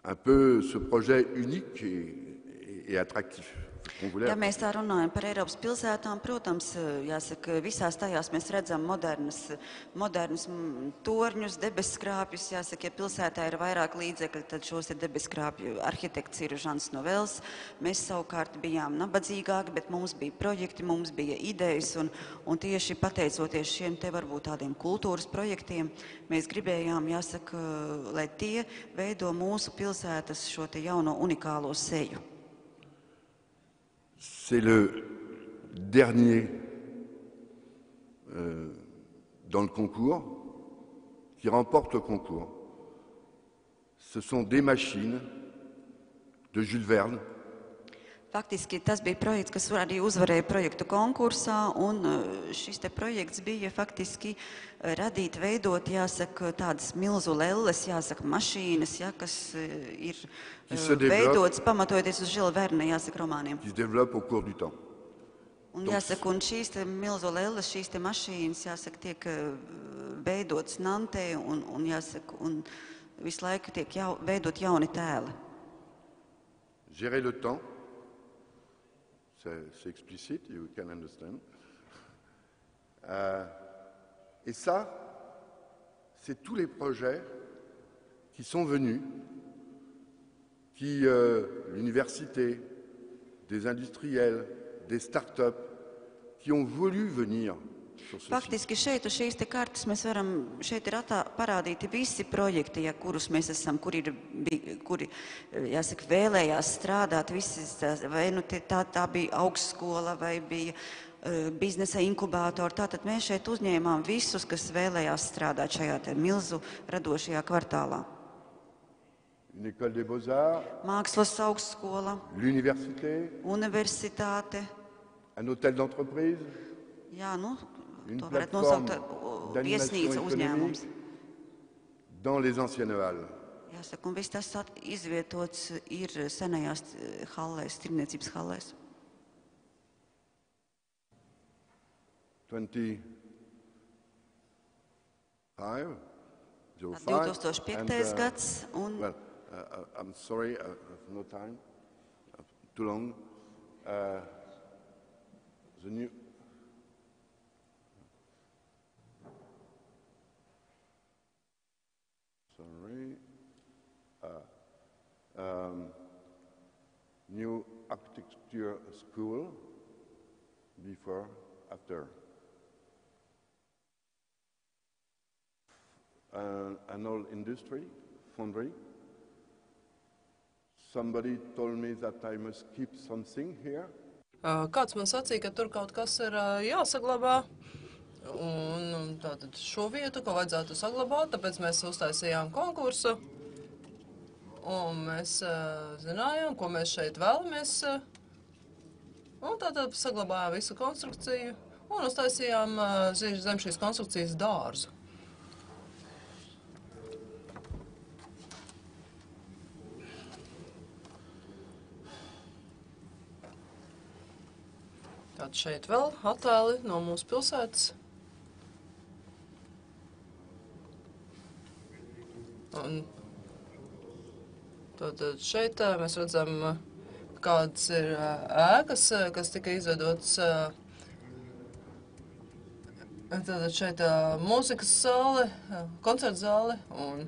un peu ce projet unique et attractif qu'on voulait. Ja mēs tā runājam par Eiropas pilsētām, protams, jāsaka, visās tajās mēs redzam modernus torņus, debesskrāpjus. Jāsaka, ja pilsētā ir vairāk līdzekļu, tad šos ir debesskrāpju arhitekts ir Žans Novels. Mēs savukārt bijām nabadzīgāki, bet mums bija projekti, mums bija idejas, un tieši pateicoties šiem te varbūt tādiem kultūras projektiem, mēs gribējām, jāsaka, lai tie veido mūsu pilsētas šo te jauno unikālo seju. C'est le dernier dans le concours, qui remporte le concours. Ce sont des machines de Jules Verne. Faktiski tas bija projekts, kas arī uzvarēja projektu konkursā, un šis te projekts bija faktiski radīt, veidot, jāsaka, tādas milzu lelles, jāsaka, mašīnas, ja, kas ir veidotas pamatojoties uz Žila Verna, jāsaka, romāniem. Qui se développe au cours du temps. Un jāsaka, un šīs te milzu lelles, šīs te mašīnas, jāsaka, tiek veidotas Nantē, un jāsaka, un visu laiku tiek veidot jauni tēli. Gérer le temps. C'est explicite, you can understand. Et ça, c'est tous les projets qui sont venus, l'université, des industriels, des start-up, qui ont voulu venir sur ce site. Faktiski šeit uz šīs te kartas mēs varam, šeit ir parādīti visi projekti, ja, kurus mēs esam, kuri jāsaka, vēlējās strādāt, vai nu tā bija augstskola, vai bija biznesa inkubātori. Tātad mēs šeit uzņēmām visus, kas vēlējās strādāt šajā te milzu radošajā kvartālā. Une école des beaux-arts, Mākslas augstskola, l'université, universitāte, un hôtel d'entreprise, jā, nu, une to varētu plateforme nosaukt d'animation viesnīca uzņēmums. économique dans les anciennes halles. Jāsaka, un viss tas izvietots ir senajās hallēs, tirniecības hallēs. 25, 2005. Gads, un well, I'm sorry, I have no time, too long. The new new architecture school before, after. An old industry, foundry. Somebody told me that I must keep something here. Kāds man sacīja, ka tur kaut kas ir jāsaglabā, un tātad šo vietu, ko vajadzētu saglabāt, tāpēc mēs uztaisījām konkursu, un mēs zinājām, ko mēs šeit vēlamies, un tātad saglabājām visu konstrukciju, un uztaisījām zem šīs konstrukcijas dārzu. Tātad šeit vēl attēli no mūsu pilsētas. Un tātad šeit mēs redzam, kādas ir ēkas, kas tika izveidotas. Tātad šeit mūzikas zāle, koncerta zāle, un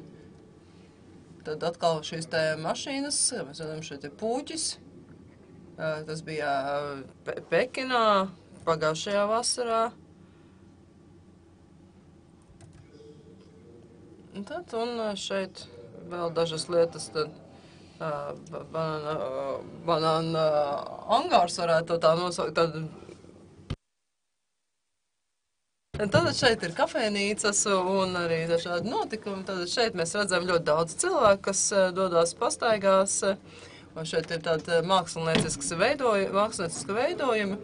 tad atkal šīs te mašīnas, mēs redzam, šeit ir pūķis. Tas bija Pekinā pagājušajā vasarā. Un šeit vēl dažas lietas, tad banāna angārs varētu tā nosaukt, tad Tad šeit ir kafejnīcas un arī dažādi notikumi. Tad šeit mēs redzam ļoti daudz cilvēku, kas dodās pastaigās. Un šeit ir tādi mākslinieciski veidojumi.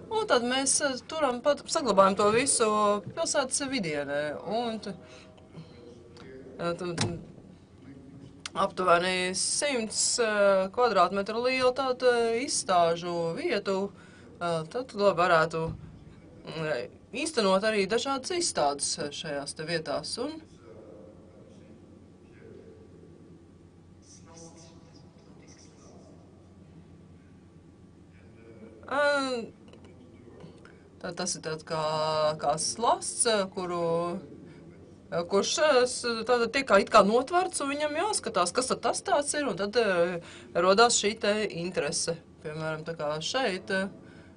Un tad mēs turam saglabājam to visu pilsētas vidienē. Un aptuveni 100 kvadrātmetru lielu tādu izstāžu vietu. Tad varētu īstenot arī dažādas izstādes šajās te vietās. Un tas ir tāds kā slasts, kurš tiek it kā notverts, un viņam jāskatās, kas tad tas tāds ir, un tad rodās šī te interese. Piemēram, tā kā šeit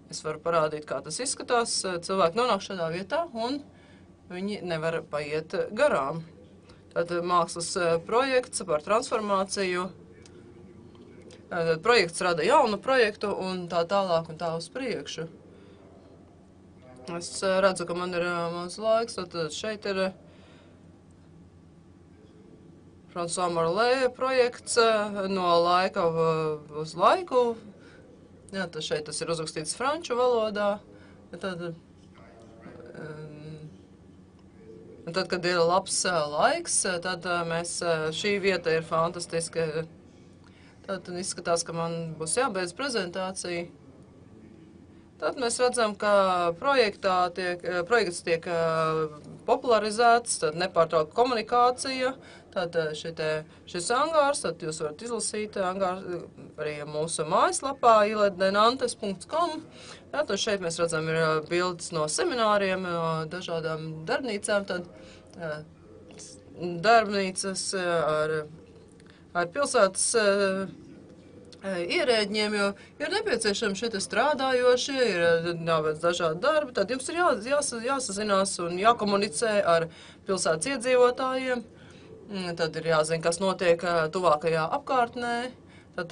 es varu parādīt, kā tas izskatās. Cilvēki nonāk šādā vietā, un viņi nevar paiet garām. Tad mākslas projekts par transformāciju. Tad projekts rada jaunu projektu, un tā tālāk un tā uz priekšu. Es redzu, ka man ir mans laiks, tad šeit ir François Morellet projekts no laika uz laiku. Jā, tad šeit tas ir uzrakstīts franču valodā. Tad, kad ir labs laiks, tad šī vieta ir fantastiska. Tad izskatās, ka man būs jābeidz prezentācija. Tad mēs redzam, ka projekts tiek popularizēts, tad nepārtraukta komunikācija. Tad šis angārs, tad jūs varat izlasīt angāru arī mūsu mājaslapā iledenantes.com. Tad šeit mēs redzam ir bildes no semināriem, no dažādām darbnīcām. Tad darbnīcas ar pilsētas ierēģiem, jo ir nepieciešami šeit strādājošie, ir jāveic dažādi darbi, tad jums ir jāsazinās un jākomunicē ar pilsētas iedzīvotājiem. Tad ir jāzina, kas notiek tuvākajā apkārtnē. Tad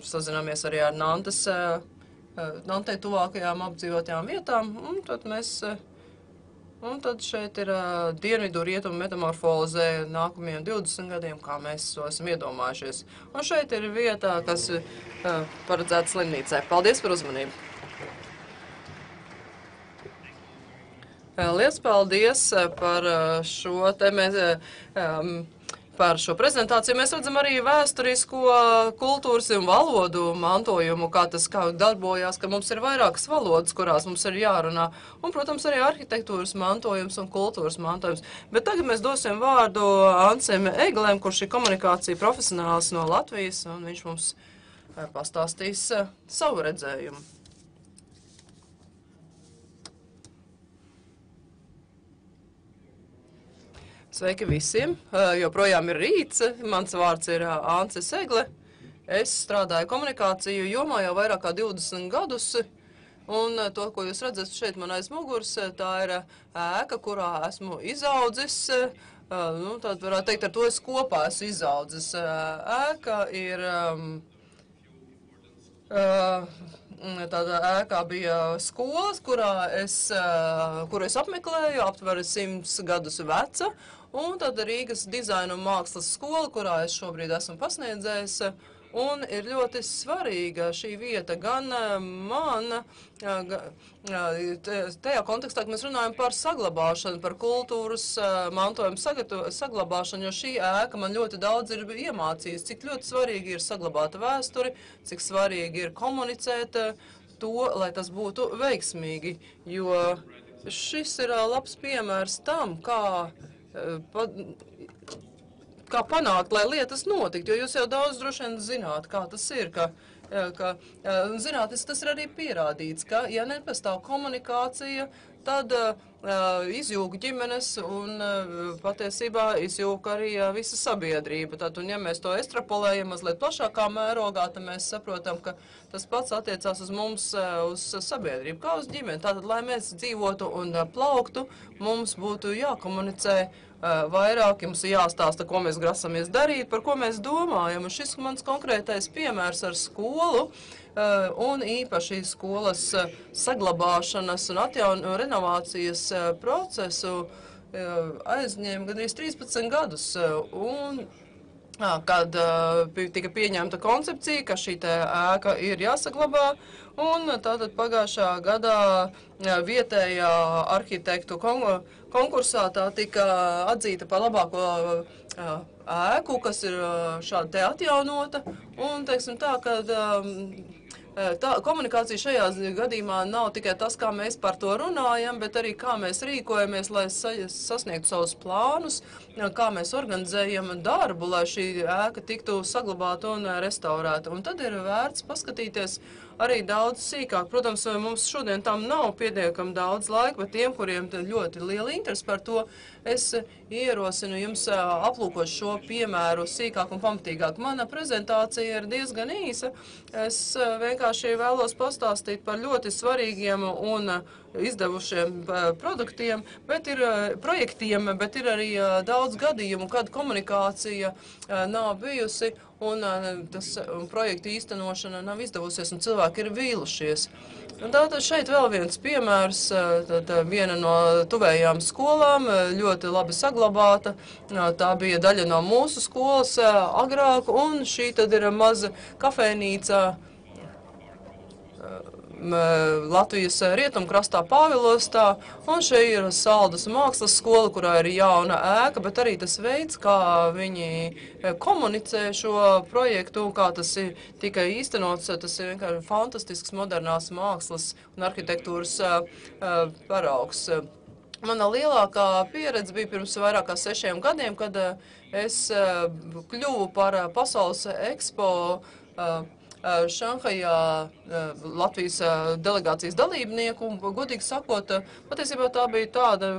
sazināmies arī ar Nantē tuvākajām apdzīvotajām vietām. Un tad šeit ir dienvidu rietumu metamorfoze nākamajiem 20 gadiem, kā mēs to esam iedomājušies. Un šeit ir vieta, kas paredzēta slimnīcai. Paldies par uzmanību! Liels paldies par šo par šo prezentāciju. Mēs redzam arī vēsturisko kultūras un valodu mantojumu, kā tas darbojās, ka mums ir vairākas valodas, kurās mums ir jārunā. Un, protams, arī arhitektūras mantojums un kultūras mantojums. Bet tagad mēs dosim vārdu Ansim Eglēm, kurš ir komunikācija profesionāls no Latvijas, un viņš mums pastāstīs savu redzējumu. Sveiki visiem! Joprojām ir rīts. Mans vārds ir Ansis Egle. Es strādāju komunikāciju jomā jau vairāk kā 20 gadus. Un to, ko jūs redzat šeit man aiz muguras, tā ir ēka, kurā esmu izaudzis. Tad varētu teikt, ar to es kopā esmu izaudzis. Ēka ir... Tādā ēkā bija skolas, kuru es apmeklēju, aptuveni 100 gadus veca. Un tad Rīgas dizaina un mākslas skola, kurā es šobrīd esmu pasniedzējis. Un ir ļoti svarīga šī vieta gan man, tajā kontekstā, ka mēs runājam par saglabāšanu, par kultūras mantojumu saglabāšanu, jo šī ēka man ļoti daudz ir iemācījusi, cik ļoti svarīgi ir saglabāt vēsturi, cik svarīgi ir komunicēt to, lai tas būtu veiksmīgi. Jo šis ir labs piemērs tam, kā panākt, lai lietas notiktu, jo jūs jau daudz droši vien zināt, kā tas ir, zinātnis tas ir arī pierādīts, ka, ja nepastāv komunikācija, tad izjūg ģimenes un patiesībā izjūg arī visa sabiedrība. Tad, un ja mēs to ekstrapolējam mazliet plašākā mērogā, tad mēs saprotam, ka tas pats attiecās uz mums, uz sabiedrību, kā uz ģimeni. Tātad, lai mēs dzīvotu un plauktu, mums būtu jākomunicē vairāk, jums ir jāstāsta, ko mēs grasamies darīt, par ko mēs domājam. Un šis mans konkrētais piemērs ar skolu un īpaši skolas saglabāšanas un renovācijas procesu aizņēma gandrīz 13 gadus. Un kad tika pieņemta koncepcija, ka šī ēka ir jāsaglabā, un tātad pagājušā gadā vietējā arhitektu konkursā tā tika atzīta par labāko ēku, kas ir šādi te atjaunota, un, teiksim tā, ka komunikācija šajā gadījumā nav tikai tas, kā mēs par to runājam, bet arī kā mēs rīkojamies, lai sasniegtu savus plānus, kā mēs organizējam darbu, lai šī ēka tiktu saglabāta un restaurēta. Un tad ir vērts paskatīties arī daudz sīkāk. Protams, mums šodien tam nav pietiekami daudz laika, bet tiem, kuriem ļoti liela interese par to, es ierosinu jums aplūkot šo piemēru sīkāk un pamatīgāk. Mana prezentācija ir diezgan īsa. Es vienkārši vēlos pastāstīt par ļoti svarīgiem un izdevušiem projektiem, bet ir arī daudz gadījumu, kad komunikācija nav bijusi un projekta īstenošana nav izdevusies un cilvēki ir vīlušies. Un tātad šeit vēl viens piemērs, viena no tuvējām skolām, ļoti labi saglabāta. Tā bija daļa no mūsu skolas agrāk, un šī tad ir maza kafejnīca Latvijas rietumkrastā Pāvilostā, un šeit ir Saldus mākslas skola, kurā ir jauna ēka, bet arī tas veids, kā viņi komunicē šo projektu, kā tas tika īstenots, tas ir vienkārši fantastisks modernās mākslas un arhitektūras paraugs. Mana lielākā pieredze bija pirms vairāk kā 6 gadiem, kad es kļuvu par pasaules ekspo Šanhajā Latvijas delegācijas dalībnieku, un, godīgi sakot, patiesībā tā bija tāda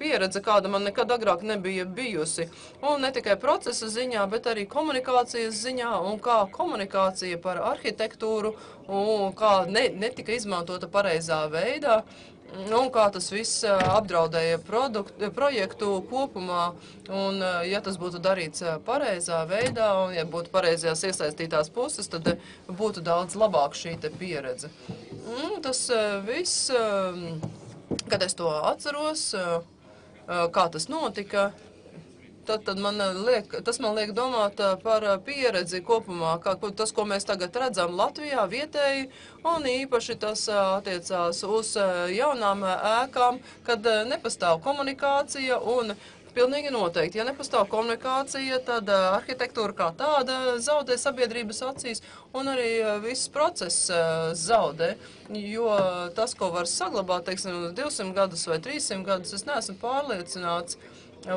pieredze, kāda man nekad agrāk nebija bijusi. Un ne tikai procesa ziņā, bet arī komunikācijas ziņā, un kā komunikācija par arhitektūru, un kā netika izmantota pareizā veidā, un kā tas viss apdraudēja projektu kopumā, un ja tas būtu darīts pareizā veidā, un ja būtu pareizajās iesaistītās puses, tad būtu daudz labāk šī te pieredze. Tas viss, kad es to atceros, kā tas notika, tad tas man liek domāt par pieredzi kopumā, tas, ko mēs tagad redzam Latvijā vietēji, un īpaši tas attiecās uz jaunām ēkām, kad nepastāv komunikācija, un pilnīgi noteikti, ja nepastāv komunikācija, tad arhitektūra kā tāda zaudē sabiedrības acīs, un arī viss process zaudē, jo tas, ko var saglabāt, teiksim, 200 gadus vai 300 gadus, es neesmu pārliecināts,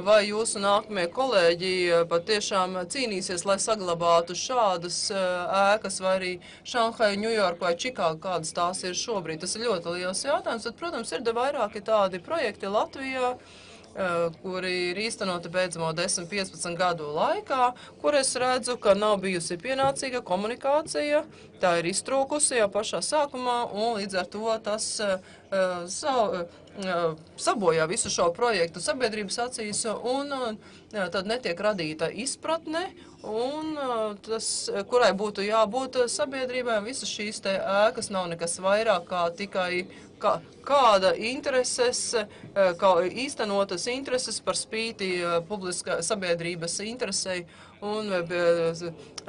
vai jūsu nākamie kolēģi patiešām cīnīsies, lai saglabātu šādas ēkas, vai arī Šanhaju, Ņujorku vai Čikāgu, kādas tās ir šobrīd. Tas ir ļoti liels jautājums, tad, protams, ir vairāki tādi projekti Latvijā, kuri ir īstenoti beidzamo 10-15 gadu laikā, kur es redzu, ka nav bijusi pienācīga komunikācija, tā ir iztrūkusi jau pašā sākumā, un līdz ar to tas sabojā visu šo projektu sabiedrības acīs, un tad netiek radīta izpratne, un kurai būtu jābūt sabiedrībai, visas šīs te ēkas nav nekas vairāk kā tikai kāda intereses, kā īstenotas intereses par spīti publiskā sabiedrības interesei, un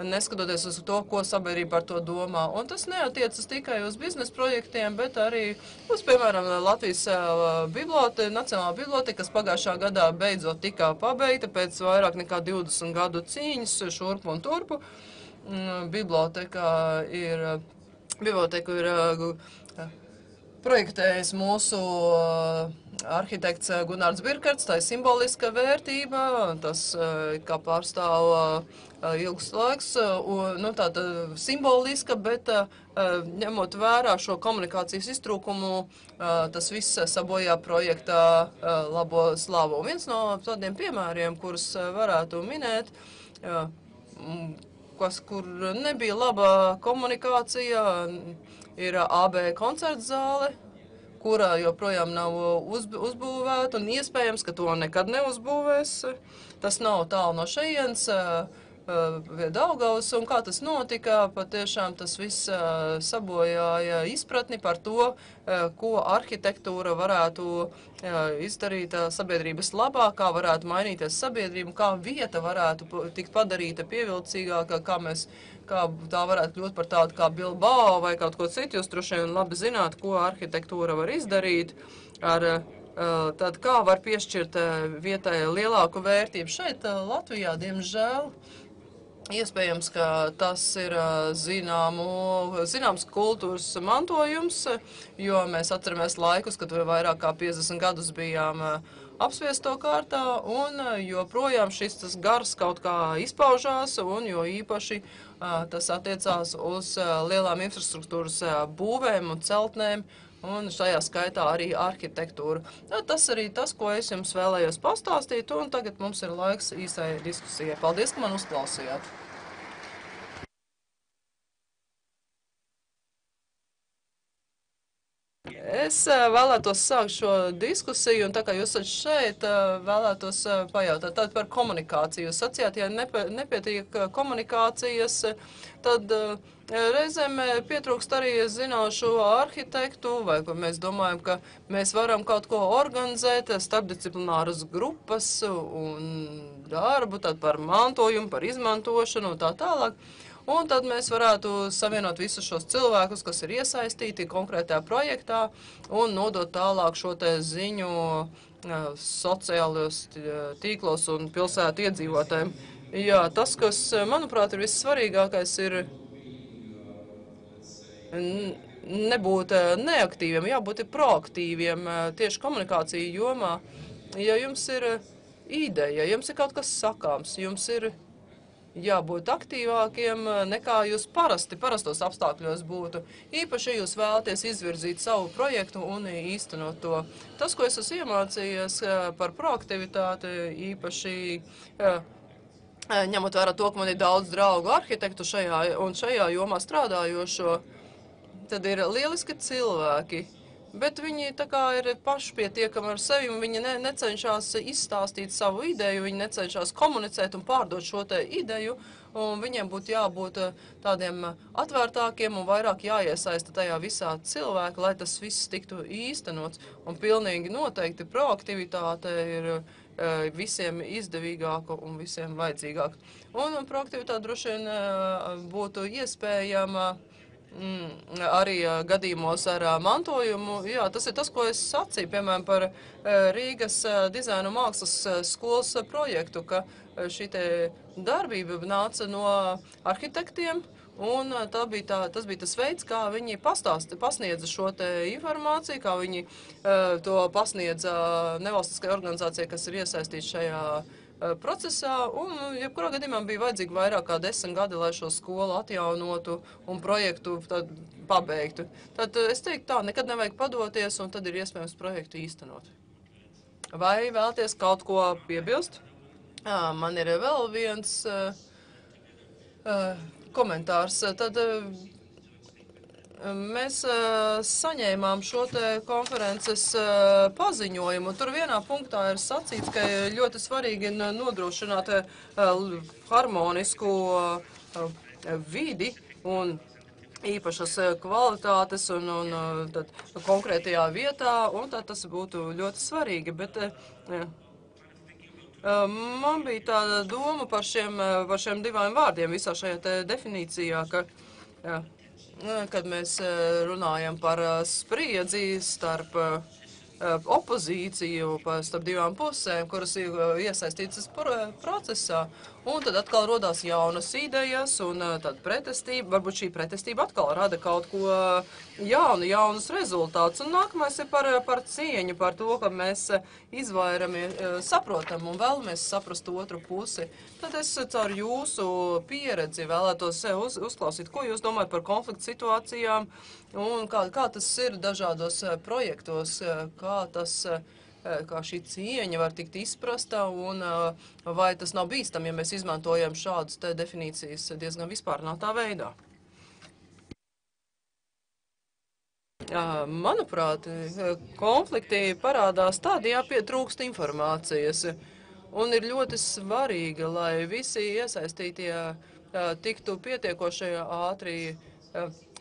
neskatoties uz to, ko sabiedrība par to domā. Un tas neatiecas tikai uz biznesa projektiem, bet arī uz, piemēram, Latvijas Nacionālā biblioteka, kas pagājušā gadā beidzot tika pabeigta pēc vairāk nekā 20 gadu cīņas šurpu un turpu. Biblioteka ir projektējis mūsu arhitekts Gunārs Birkerts, tā ir simboliska vērtība, tas kā pārstāv ilgs laiks, tāda simboliska, bet ņemot vērā šo komunikācijas iztrūkumu, tas viss sabojā projektā labo slavu. Viens no tādiem piemēriem, kurus varētu minēt, kur nebija laba komunikācija, ir AB koncerta zāle, kura joprojām nav uzbūvēta, un iespējams, ka to nekad neuzbūvēs. Tas nav tālu no šejienes, pie Daugavas, un kā tas notika, patiešām tas viss sabojāja izpratni par to, ko arhitektūra varētu izdarīt sabiedrības labā, kā varētu mainīties sabiedrība, kā vieta varētu tikt padarīta pievilcīgāka, kā tā varētu kļūt par tādu kā Bilbao vai kaut ko citu. Jūs droši vien labi zināt, ko arhitektūra var izdarīt tad kā var piešķirt vietai lielāku vērtību. Šeit Latvijā, diemžēl, iespējams, ka tas ir zināms kultūras mantojums, jo mēs atceramies laikus, kad vairāk kā 50 gadus bijām apspiesto kārtā, un joprojām tas gars kaut kā izpaužās, un jo īpaši tas attiecās uz lielām infrastruktūras būvēm un celtnēm, un šajā skaitā arī arhitektūru. Tas arī tas, ko es jums vēlējos pastāstīt, un tagad mums ir laiks īsai diskusijai. Paldies, ka man uzklausījāt! Es vēlētos sākt šo diskusiju, un tā kā jūs esat šeit, vēlētos pajautāt tātad par komunikāciju. Jūs sacījāt, ja nepietiek komunikācijas, tad reizēm pietrūkst arī zinošu arhitektu, vai mēs domājam, ka mēs varam kaut ko organizēt, starpdisciplināras grupas un darbu, tad par mantojumu, par izmantošanu un tā tālāk. Un tad mēs varētu savienot visus šos cilvēkus, kas ir iesaistīti konkrētā projektā, un nodot tālāk šo te ziņu sociālos tīklos un pilsētu iedzīvotājiem. Jā, tas, kas, manuprāt, ir vissvarīgākais, ir nebūt neaktīviem, jābūt proaktīviem tieši komunikāciju jomā. Ja jums ir ideja, jums ir kaut kas sakāms, jums ir jābūt aktīvākiem nekā jūs parastos apstākļos būtu. Īpaši, ja jūs vēlaties izvirzīt savu projektu un īstenot to. Tas, ko es esmu iemācījies par proaktivitāti, īpaši ņemot vērā to, ka man ir daudz draugu arhitektu šajā jomā strādājošo, tad ir lieliski cilvēki. Bet viņi tā kā ir pašpietiekami ar sevi, un viņi necenšas izstāstīt savu ideju, viņi necenšas komunicēt un pārdot šo te ideju, un viņiem būtu jābūt tādiem atvērtākiem un vairāk jāiesaista tajā visā cilvēka, lai tas viss tiktu īstenots. Un pilnīgi noteikti proaktivitāte ir visiem izdevīgāka un visiem vajadzīgāka. Un proaktivitāte droši vien būtu iespējama arī gadījumos ar mantojumu. Jā, tas ir tas, ko es sacīju, piemēram, par Rīgas dizaina un mākslas skolas projektu, ka šī te darbība nāca no arhitektiem, un tas bija tas veids, kā viņi pasniedza šo te informāciju, kā viņi to pasniedza nevalstiskai organizācijai, kas ir iesaistīta šajā procesā, un jebkurā gadījumā bija vajadzīgi vairāk kā 10 gadi, lai šo skolu atjaunotu un projektu pabeigtu. Tad es teiktu tā, nekad nevajag padoties, un tad ir iespējams projektu īstenot. Vai vēlaties kaut ko piebilst? Man ir vēl viens komentārs. Tad mēs saņēmām šo te konferences paziņojumu. Tur vienā punktā ir sacīts, ka ļoti svarīgi nodrošināt harmonisku vidi un īpašas kvalitātes un tad konkrētajā vietā, un tad tas būtu ļoti svarīgi. Bet man bija tāda doma par šiem diviem vārdiem visā šajā te definīcijā, ka kad mēs runājam par spriedzi starp opozīciju, starp divām pusēm, kuras ir iesaistītas procesā, un tad atkal rodās jaunas idejas un tad pretestība, varbūt šī pretestība atkal rada kaut ko jaunu, jaunus rezultātus. Un nākamais ir par cieņu, par to, ka mēs saprotam un vēlamies saprast otru pusi. Tad es caur jūsu pieredzi vēlētos uzklausīt, ko jūs domājat par konfliktu situācijām un kā tas ir dažādos projektos, kā šī cieņa var tikt izprasta un vai tas nav bīstam, ja mēs izmantojam šādas te definīcijas diezgan vispārnātā veidā. Manuprāt, konflikti parādās tādi, ja pietrūkst informācijas. Un ir ļoti svarīgi, lai visi iesaistītie tiktu pietiekoši ātri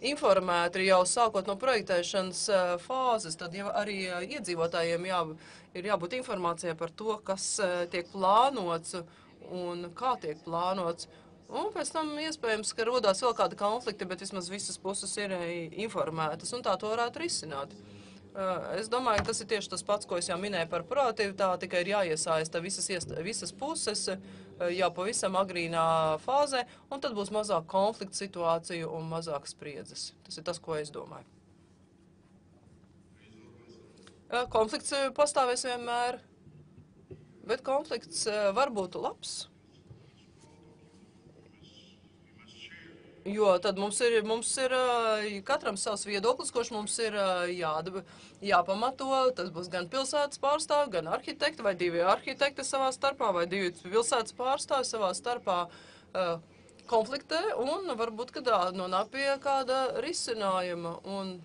informēti jau sākot no projektēšanas fāzes. Tad jau arī iedzīvotājiem ir jābūt informācijai par to, kas tiek plānots un kā tiek plānots. Un pēc tam iespējams, ka rodās vēl kādi konflikti, bet vismaz visas puses ir informētas, un tā to varētu risināt. Es domāju, tas ir tieši tas pats, ko es jau minēju par proaktivitāti, tikai ir jāiesaista visas puses jau pavisam agrīnā fāzē, un tad būs mazāk konfliktu situāciju un mazāk spriedzes. Tas ir tas, ko es domāju. Konflikts pastāvēs vienmēr, bet konflikts var būt labs. Jo tad mums ir katram savs viedoklis, kurš mums ir jāpamato. Tas būs gan pilsētas pārstāvi, gan arhitekti, vai divi arhitekti savā starpā, vai divi pilsētas pārstāvi savā starpā konfliktē, un varbūt, kad nonāk pie kāda risinājuma. Un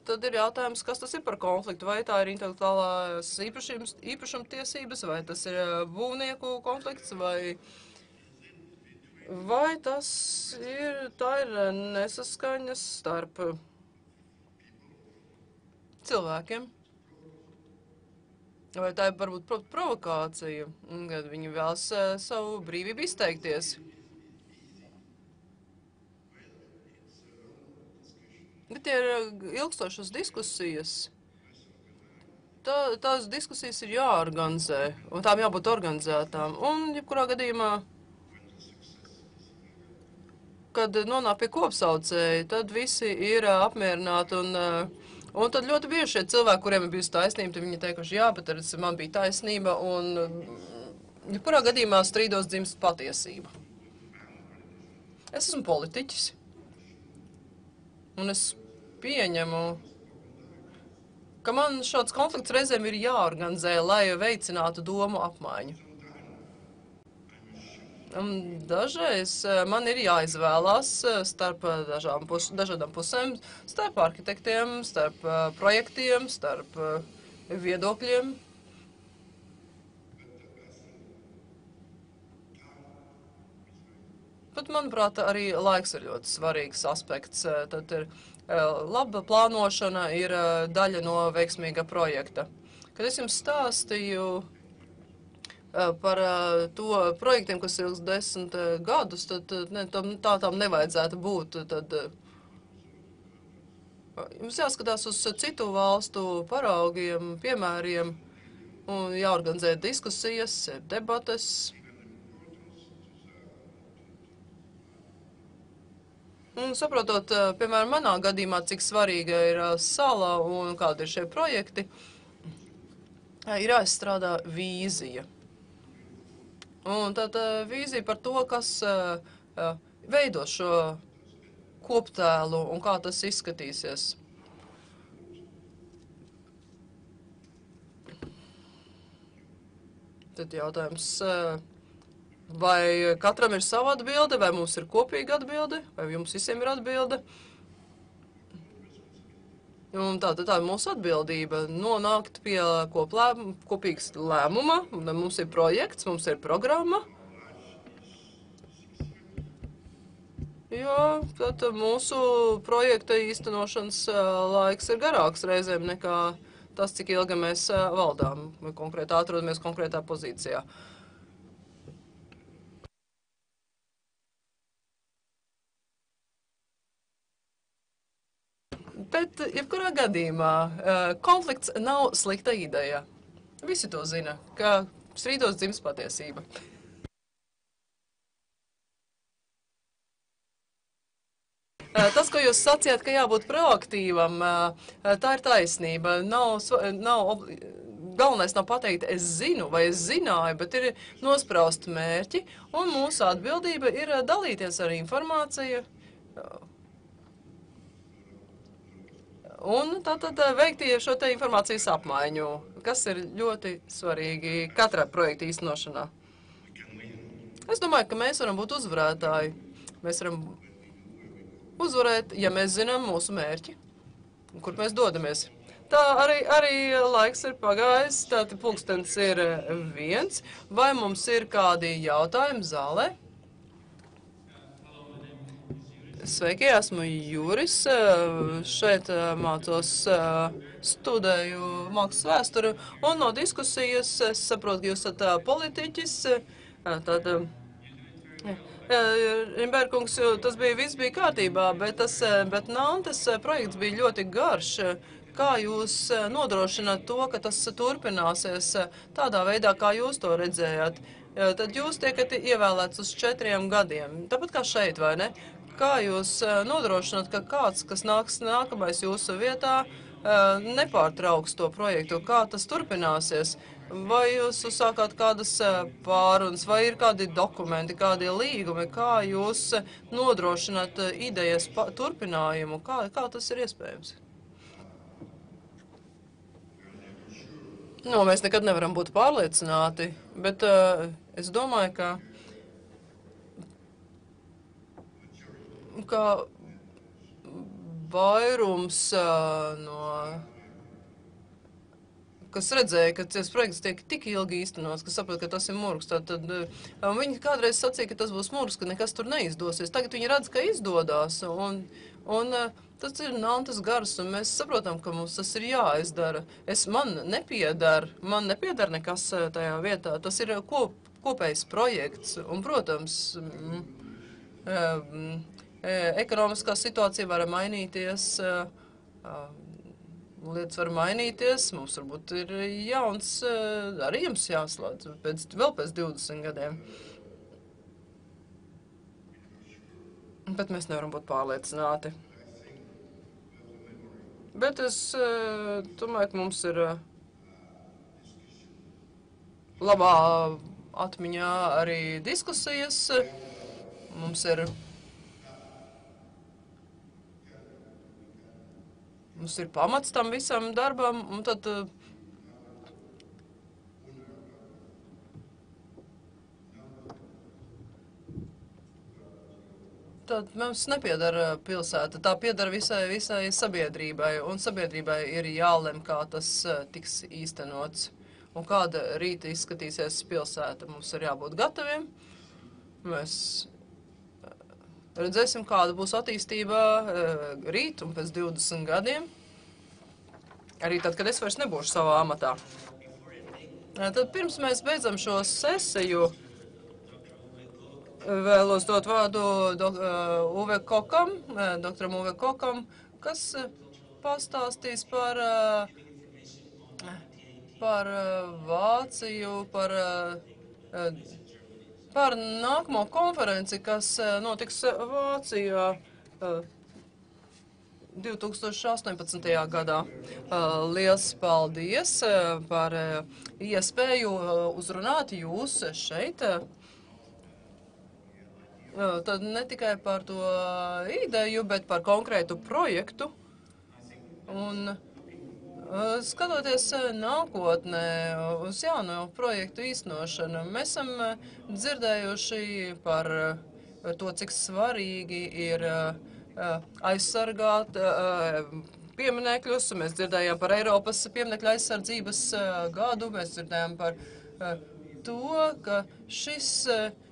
tad ir jautājums, kas tas ir par konfliktu, vai tā ir intelektuālās īpašumtiesības, vai tas ir būvnieku konflikts, vai tā ir nesaskaņas starp cilvēkiem? Vai tā ir varbūt provokācija, kad viņi vēlas savu brīvību izteikties? Bet tie ir ilgstošas diskusijas. Tās diskusijas ir jāorganizē, un tām jābūt organizētām. Un, jebkurā gadījumā, kad nonāk pie kopsaucēja, tad visi ir apmierināti, un tad ļoti bieži šie cilvēki, kuriem ir bijusi taisnība, tad viņi teikuši, jā, bet man bija taisnība, un jebkurā gadījumā strīdos dzimst patiesība. Es esmu politiķis, un es pieņemu, ka man šāds konflikts reizēm ir jāorganizē, lai veicinātu domu apmaiņu. Dažreiz man ir jāizvēlās starp dažādām pusēm, starp arhitektiem, starp projektiem, starp viedokļiem. Bet, manuprāt, arī laiks ir ļoti svarīgs aspekts. Tad ir laba plānošana ir daļa no veiksmīga projekta. Kad es jums stāstīju par to projektiem, kas ilgs 10 gadus, tad tām nevajadzētu būt. Tad jums jāskatās uz citu valstu paraugiem, piemēriem, un jāorganizē diskusijas, debates. Un saprotot, piemēram, manā gadījumā, cik svarīga ir sala un kādi ir šie projekti, ir jāizstrādā vīzija. Un tad vīzija par to, kas veido šo koptēlu un kā tas izskatīsies. Tad jautājums, vai katram ir sava atbilde, vai mums ir kopīga atbilde, vai jums visiem ir atbilde. Un tā ir mūsu atbildība nonākt pie kopīgas lēmuma. Mums ir projekts, mums ir programma. Jo tad mūsu projekta īstenošanas laiks ir garāks reizēm nekā tas, cik ilgi mēs valdām, vai atrodamies konkrētā pozīcijā. Bet, jebkurā gadījumā, konflikts nav slikta ideja. Visi to zina, ka strīdos dzimst patiesība. Tas, ko jūs sacījāt, ka jābūt proaktīvam, tā ir taisnība. Galvenais nav pateikt, es zinu vai es zināju, bet ir nospraust mērķi, un mūsu atbildība ir dalīties ar informāciju. Un tātad veikt šo te informācijas apmaiņu, kas ir ļoti svarīgi katrā projekta īstenošanā. Es domāju, ka mēs varam būt uzvarētāji. Mēs varam uzvarēt, ja mēs zinām mūsu mērķi. kur mēs dodamies. Tā arī laiks ir pagājis, tātad pulkstens ir 1. Vai mums ir kādi jautājumi zālē? Sveiki, esmu Juris. Šeit mācos, studēju mākslas vēsturi, un no diskusijas es saprotu, ka jūs esat politiķis. Tad, Rimberkungs, viss bija kārtībā, bet Nantes projekts bija ļoti garš. Kā jūs nodrošināt to, ka tas turpināsies tādā veidā, kā jūs to redzējāt? Tad jūs tiekat ievēlēts uz 4 gadiem, tāpat kā šeit, vai ne? Kā jūs nodrošināt, ka kāds, kas nāks nākamais jūsu vietā, nepārtrauks to projektu? Kā tas turpināsies? Vai jūs uzsākāt kādas pārunas, vai ir kādi dokumenti, kādi līgumi? Kā jūs nodrošināt idejas turpinājumu? Kā tas ir iespējams? Mēs nekad nevaram būt pārliecināti, bet es domāju, ka vairums kas redzēja, ka šis projekts tiek tik ilgi īstenots, ka saprot, ka tas ir murgs. Tad viņi kādreiz sacīja, ka tas būs murgs, ka nekas tur neizdosies. Tagad viņi redz, ka izdodās, un tas ir Nantes gars, un mēs saprotam, ka mums tas ir jāizdara. Man nepiedara nekas tajā vietā. Tas ir kopējs projekts, un, protams, ekonomiskā situācija var mainīties, lietas var mainīties, mums varbūt ir jauns arī jums jāslēdz vēl pēc 20 gadiem. Bet mēs nevaram būt pārliecināti. Bet es domāju, ka mums ir labā atmiņā arī diskusijas. Mums ir pamats tam visam darbam, un tad mums nepiedara pilsēta, tā piedara visai sabiedrībai, un sabiedrībai ir jālem, kā tas tiks īstenots, un kāda rīta izskatīsies pilsēta. Mums ir jābūt gataviem, mēs redzēsim, kāda būs attīstība rīt un pēc 20 gadiem, arī tad, kad es vairs nebūšu savā amatā. Tad pirms mēs beidzam šo sesiju, vēlos dot vārdu doktoram Uwe Kokam, kas pastāstīs par Vāciju, par nākamo konferenci, kas notiks Vācijā 2018. gadā. Liels paldies par iespēju uzrunāt jūs šeit. Tad ne tikai par to ideju, bet par konkrētu projektu. Un skatoties nākotnē uz jauno projektu īstenošanu, mēs esam dzirdējuši par to, cik svarīgi ir aizsargāt pieminekļus. Mēs dzirdējām par Eiropas pieminekļu aizsardzības gadu. Mēs dzirdējām par to, ka šis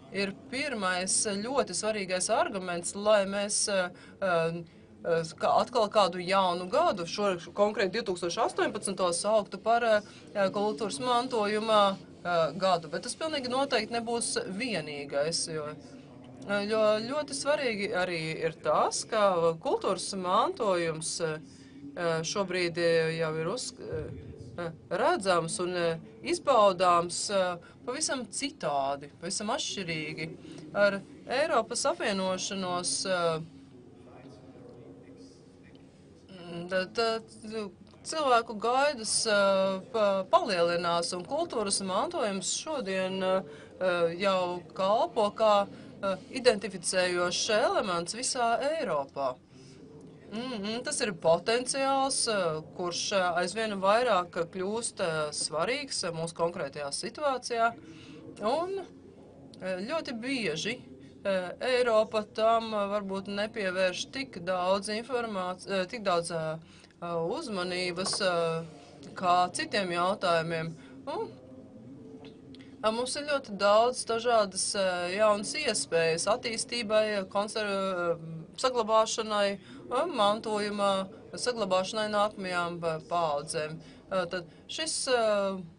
ir pirmais ļoti svarīgais arguments, lai mēs atkal kādu jaunu gadu, šo konkrēti 2018. sauktu par kultūras mantojuma gadu. Bet tas pilnīgi noteikti nebūs vienīgais, jo ļoti svarīgi arī ir tas, ka kultūras mantojums šobrīd jau ir redzams un izbaudāms pavisam citādi, pavisam atšķirīgi. Ar Eiropas apvienošanos cilvēku gaidas palielinās, un kultūras mantojums šodien jau kalpo kā identificējošs elements visā Eiropā. Tas ir potenciāls, kurš aizvien vairāk kļūst svarīgs mūsu konkrētajā situācijā, un ļoti bieži Eiropa tam varbūt nepievērš tik daudz uzmanības kā citiem jautājumiem. Mums ir ļoti daudz dažādas jaunas iespējas attīstībai, saglabāšanai, mantojumā, saglabāšanai nākamajām paaudzēm. Tad šis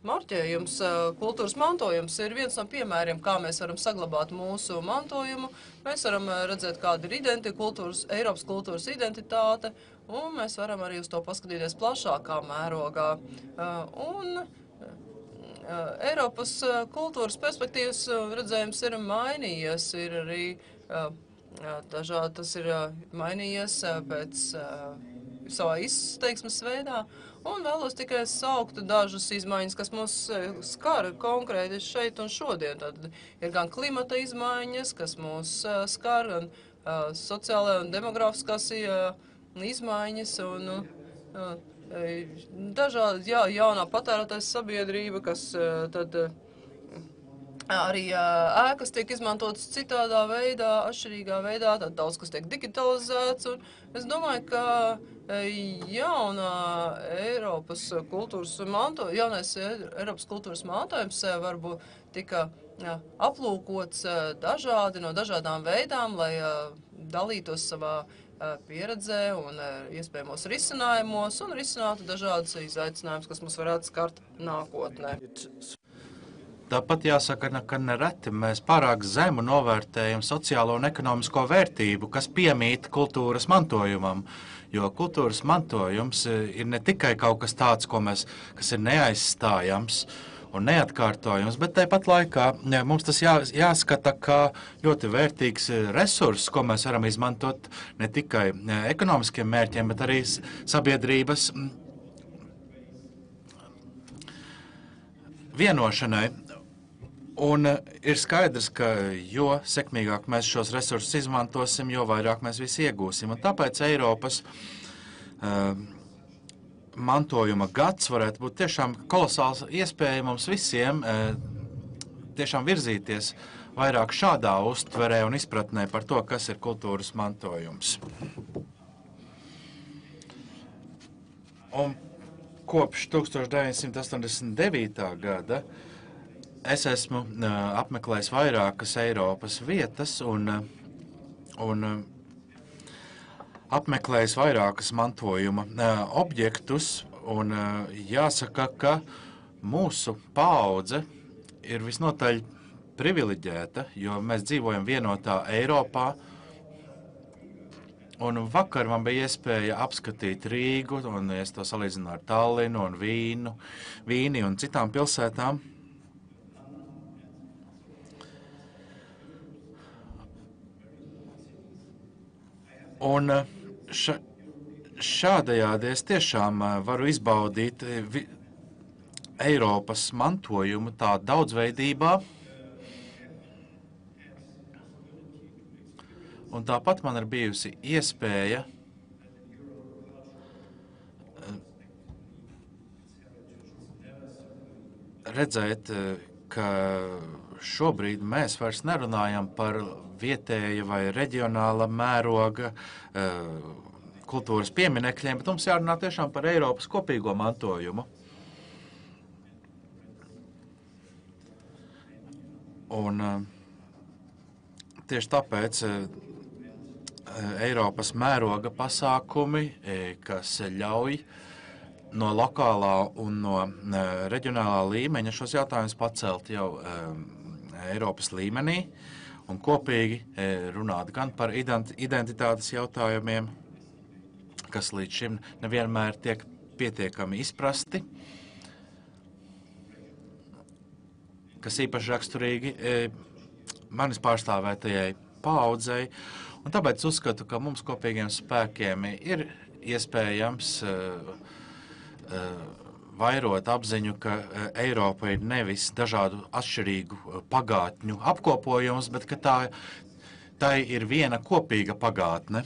marķējums, kultūras mantojums, ir viens no piemēriem, kā mēs varam saglabāt mūsu mantojumu. Mēs varam redzēt, kāda ir Eiropas kultūras identitāte, un mēs varam arī uz to paskatīties plašākā mērogā. Eiropas kultūras perspektīvas redzējums ir mainījies, ir arī dažādi, tas ir mainījies pēc savā izteiksmes veidā. Un vēlos tikai saukt dažas izmaiņas, kas mūs skar konkrēti šeit un šodien. Tad ir gan klimata izmaiņas, kas mūs skar, gan sociālajā un demografiskās izmaiņas, un dažādi jaunā patērētājas sabiedrība, kas tad arī ēkas tiek izmantotas citādā veidā, atšķirīgā veidā, tad daudz kas tiek digitalizēts, un es domāju, ka jaunais Eiropas kultūras mantojums varbūt tika aplūkots dažādi no dažādām veidām, lai dalītos savā pieredzē un iespējamos risinājumos un risinātu dažādas izaicinājumus, kas mums varētu skart nākotnē. Tāpat jāsaka, ka nereti mēs pārāk zemu novērtējam sociālo un ekonomisko vērtību, kas piemīt kultūras mantojumam. Jo kultūras mantojums ir ne tikai kaut kas tāds, kas ir neaizstājams un neatkārtojams, bet tāpat laikā mums tas jāskata kā ļoti vērtīgs resurss, ko mēs varam izmantot ne tikai ekonomiskiem mērķiem, bet arī sabiedrības vienošanai. Un ir skaidrs, ka jo sekmīgāk mēs šos resursus izmantosim, jo vairāk mēs visi iegūsim. Un tāpēc Eiropas mantojuma gads varētu būt tiešām kolosāls iespēja mums visiem tiešām virzīties vairāk šādā uztverē un izpratnē par to, kas ir kultūras mantojums. Un kopš 1989. gada es esmu apmeklējis vairākas Eiropas vietas un apmeklējis vairākas mantojuma objektus, un jāsaka, ka mūsu paudze ir visnotaļ privileģēta, jo mēs dzīvojam vienotā Eiropā, un vakar man bija iespēja apskatīt Rīgu, un es to salīdzinu ar Tallinu un Vīni un citām pilsētām. Un šādējādi es tiešām varu izbaudīt Eiropas mantojumu tā daudzveidībā. Un tāpat man ir bijusi iespēja redzēt, ka šobrīd mēs vairs nerunājam par vietēja vai reģionāla mēroga kultūras pieminekļiem, bet mums jārunā tiešām par Eiropas kopīgo mantojumu. Un tieši tāpēc Eiropas mēroga pasākumi, kas ļauj no lokālā un no reģionālā līmeņa šos jautājumus pacelt jau Eiropas līmenī un kopīgi runāt gan par identitātes jautājumiem, kas līdz šim nevienmēr tiek pietiekami izprasti, kas īpaši raksturīgi manis pārstāvētajai paaudzei, un tāpēc uzskatu, ka mums kopīgiem spēkiem ir iespējams vairot apziņu, ka Eiropa ir nevis dažādu atšķirīgu pagātņu apkopojums, bet ka tā ir viena kopīga pagātne.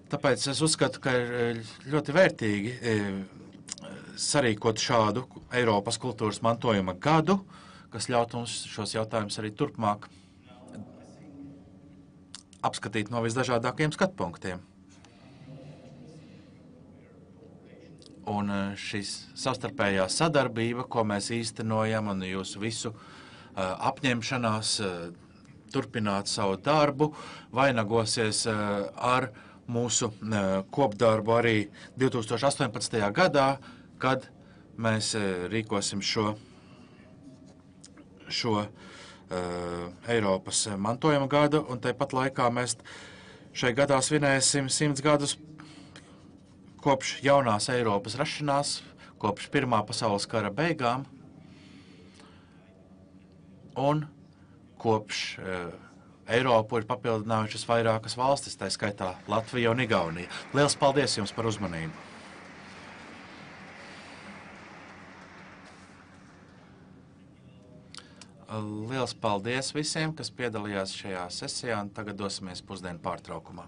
Tāpēc es uzskatu, ka ir ļoti vērtīgi sarīkot šādu Eiropas kultūras mantojuma gadu, kas ļaut mums šos jautājumus arī turpmāk apskatīt no visdažādākajiem skatpunktiem. Un šis savstarpējā sadarbība, ko mēs īstenojam, un jūsu visu apņemšanās turpināt savu darbu, vainagosies ar mūsu kopdarbu arī 2018. gadā, kad mēs rīkosim šo Eiropas mantojuma gadu, un tāpat laikā mēs šai gadā svinēsim 100 gadus kopš jaunās Eiropas rašanās, kopš Pirmā pasaules kara beigām, un kopš Eiropu ir papildinājušas vairākas valstis, tā skaitā Latvija un Igaunija. Liels paldies jums par uzmanību! Liels paldies visiem, kas piedalījās šajā sesijā, un tagad dosimies pusdienu pārtraukumā.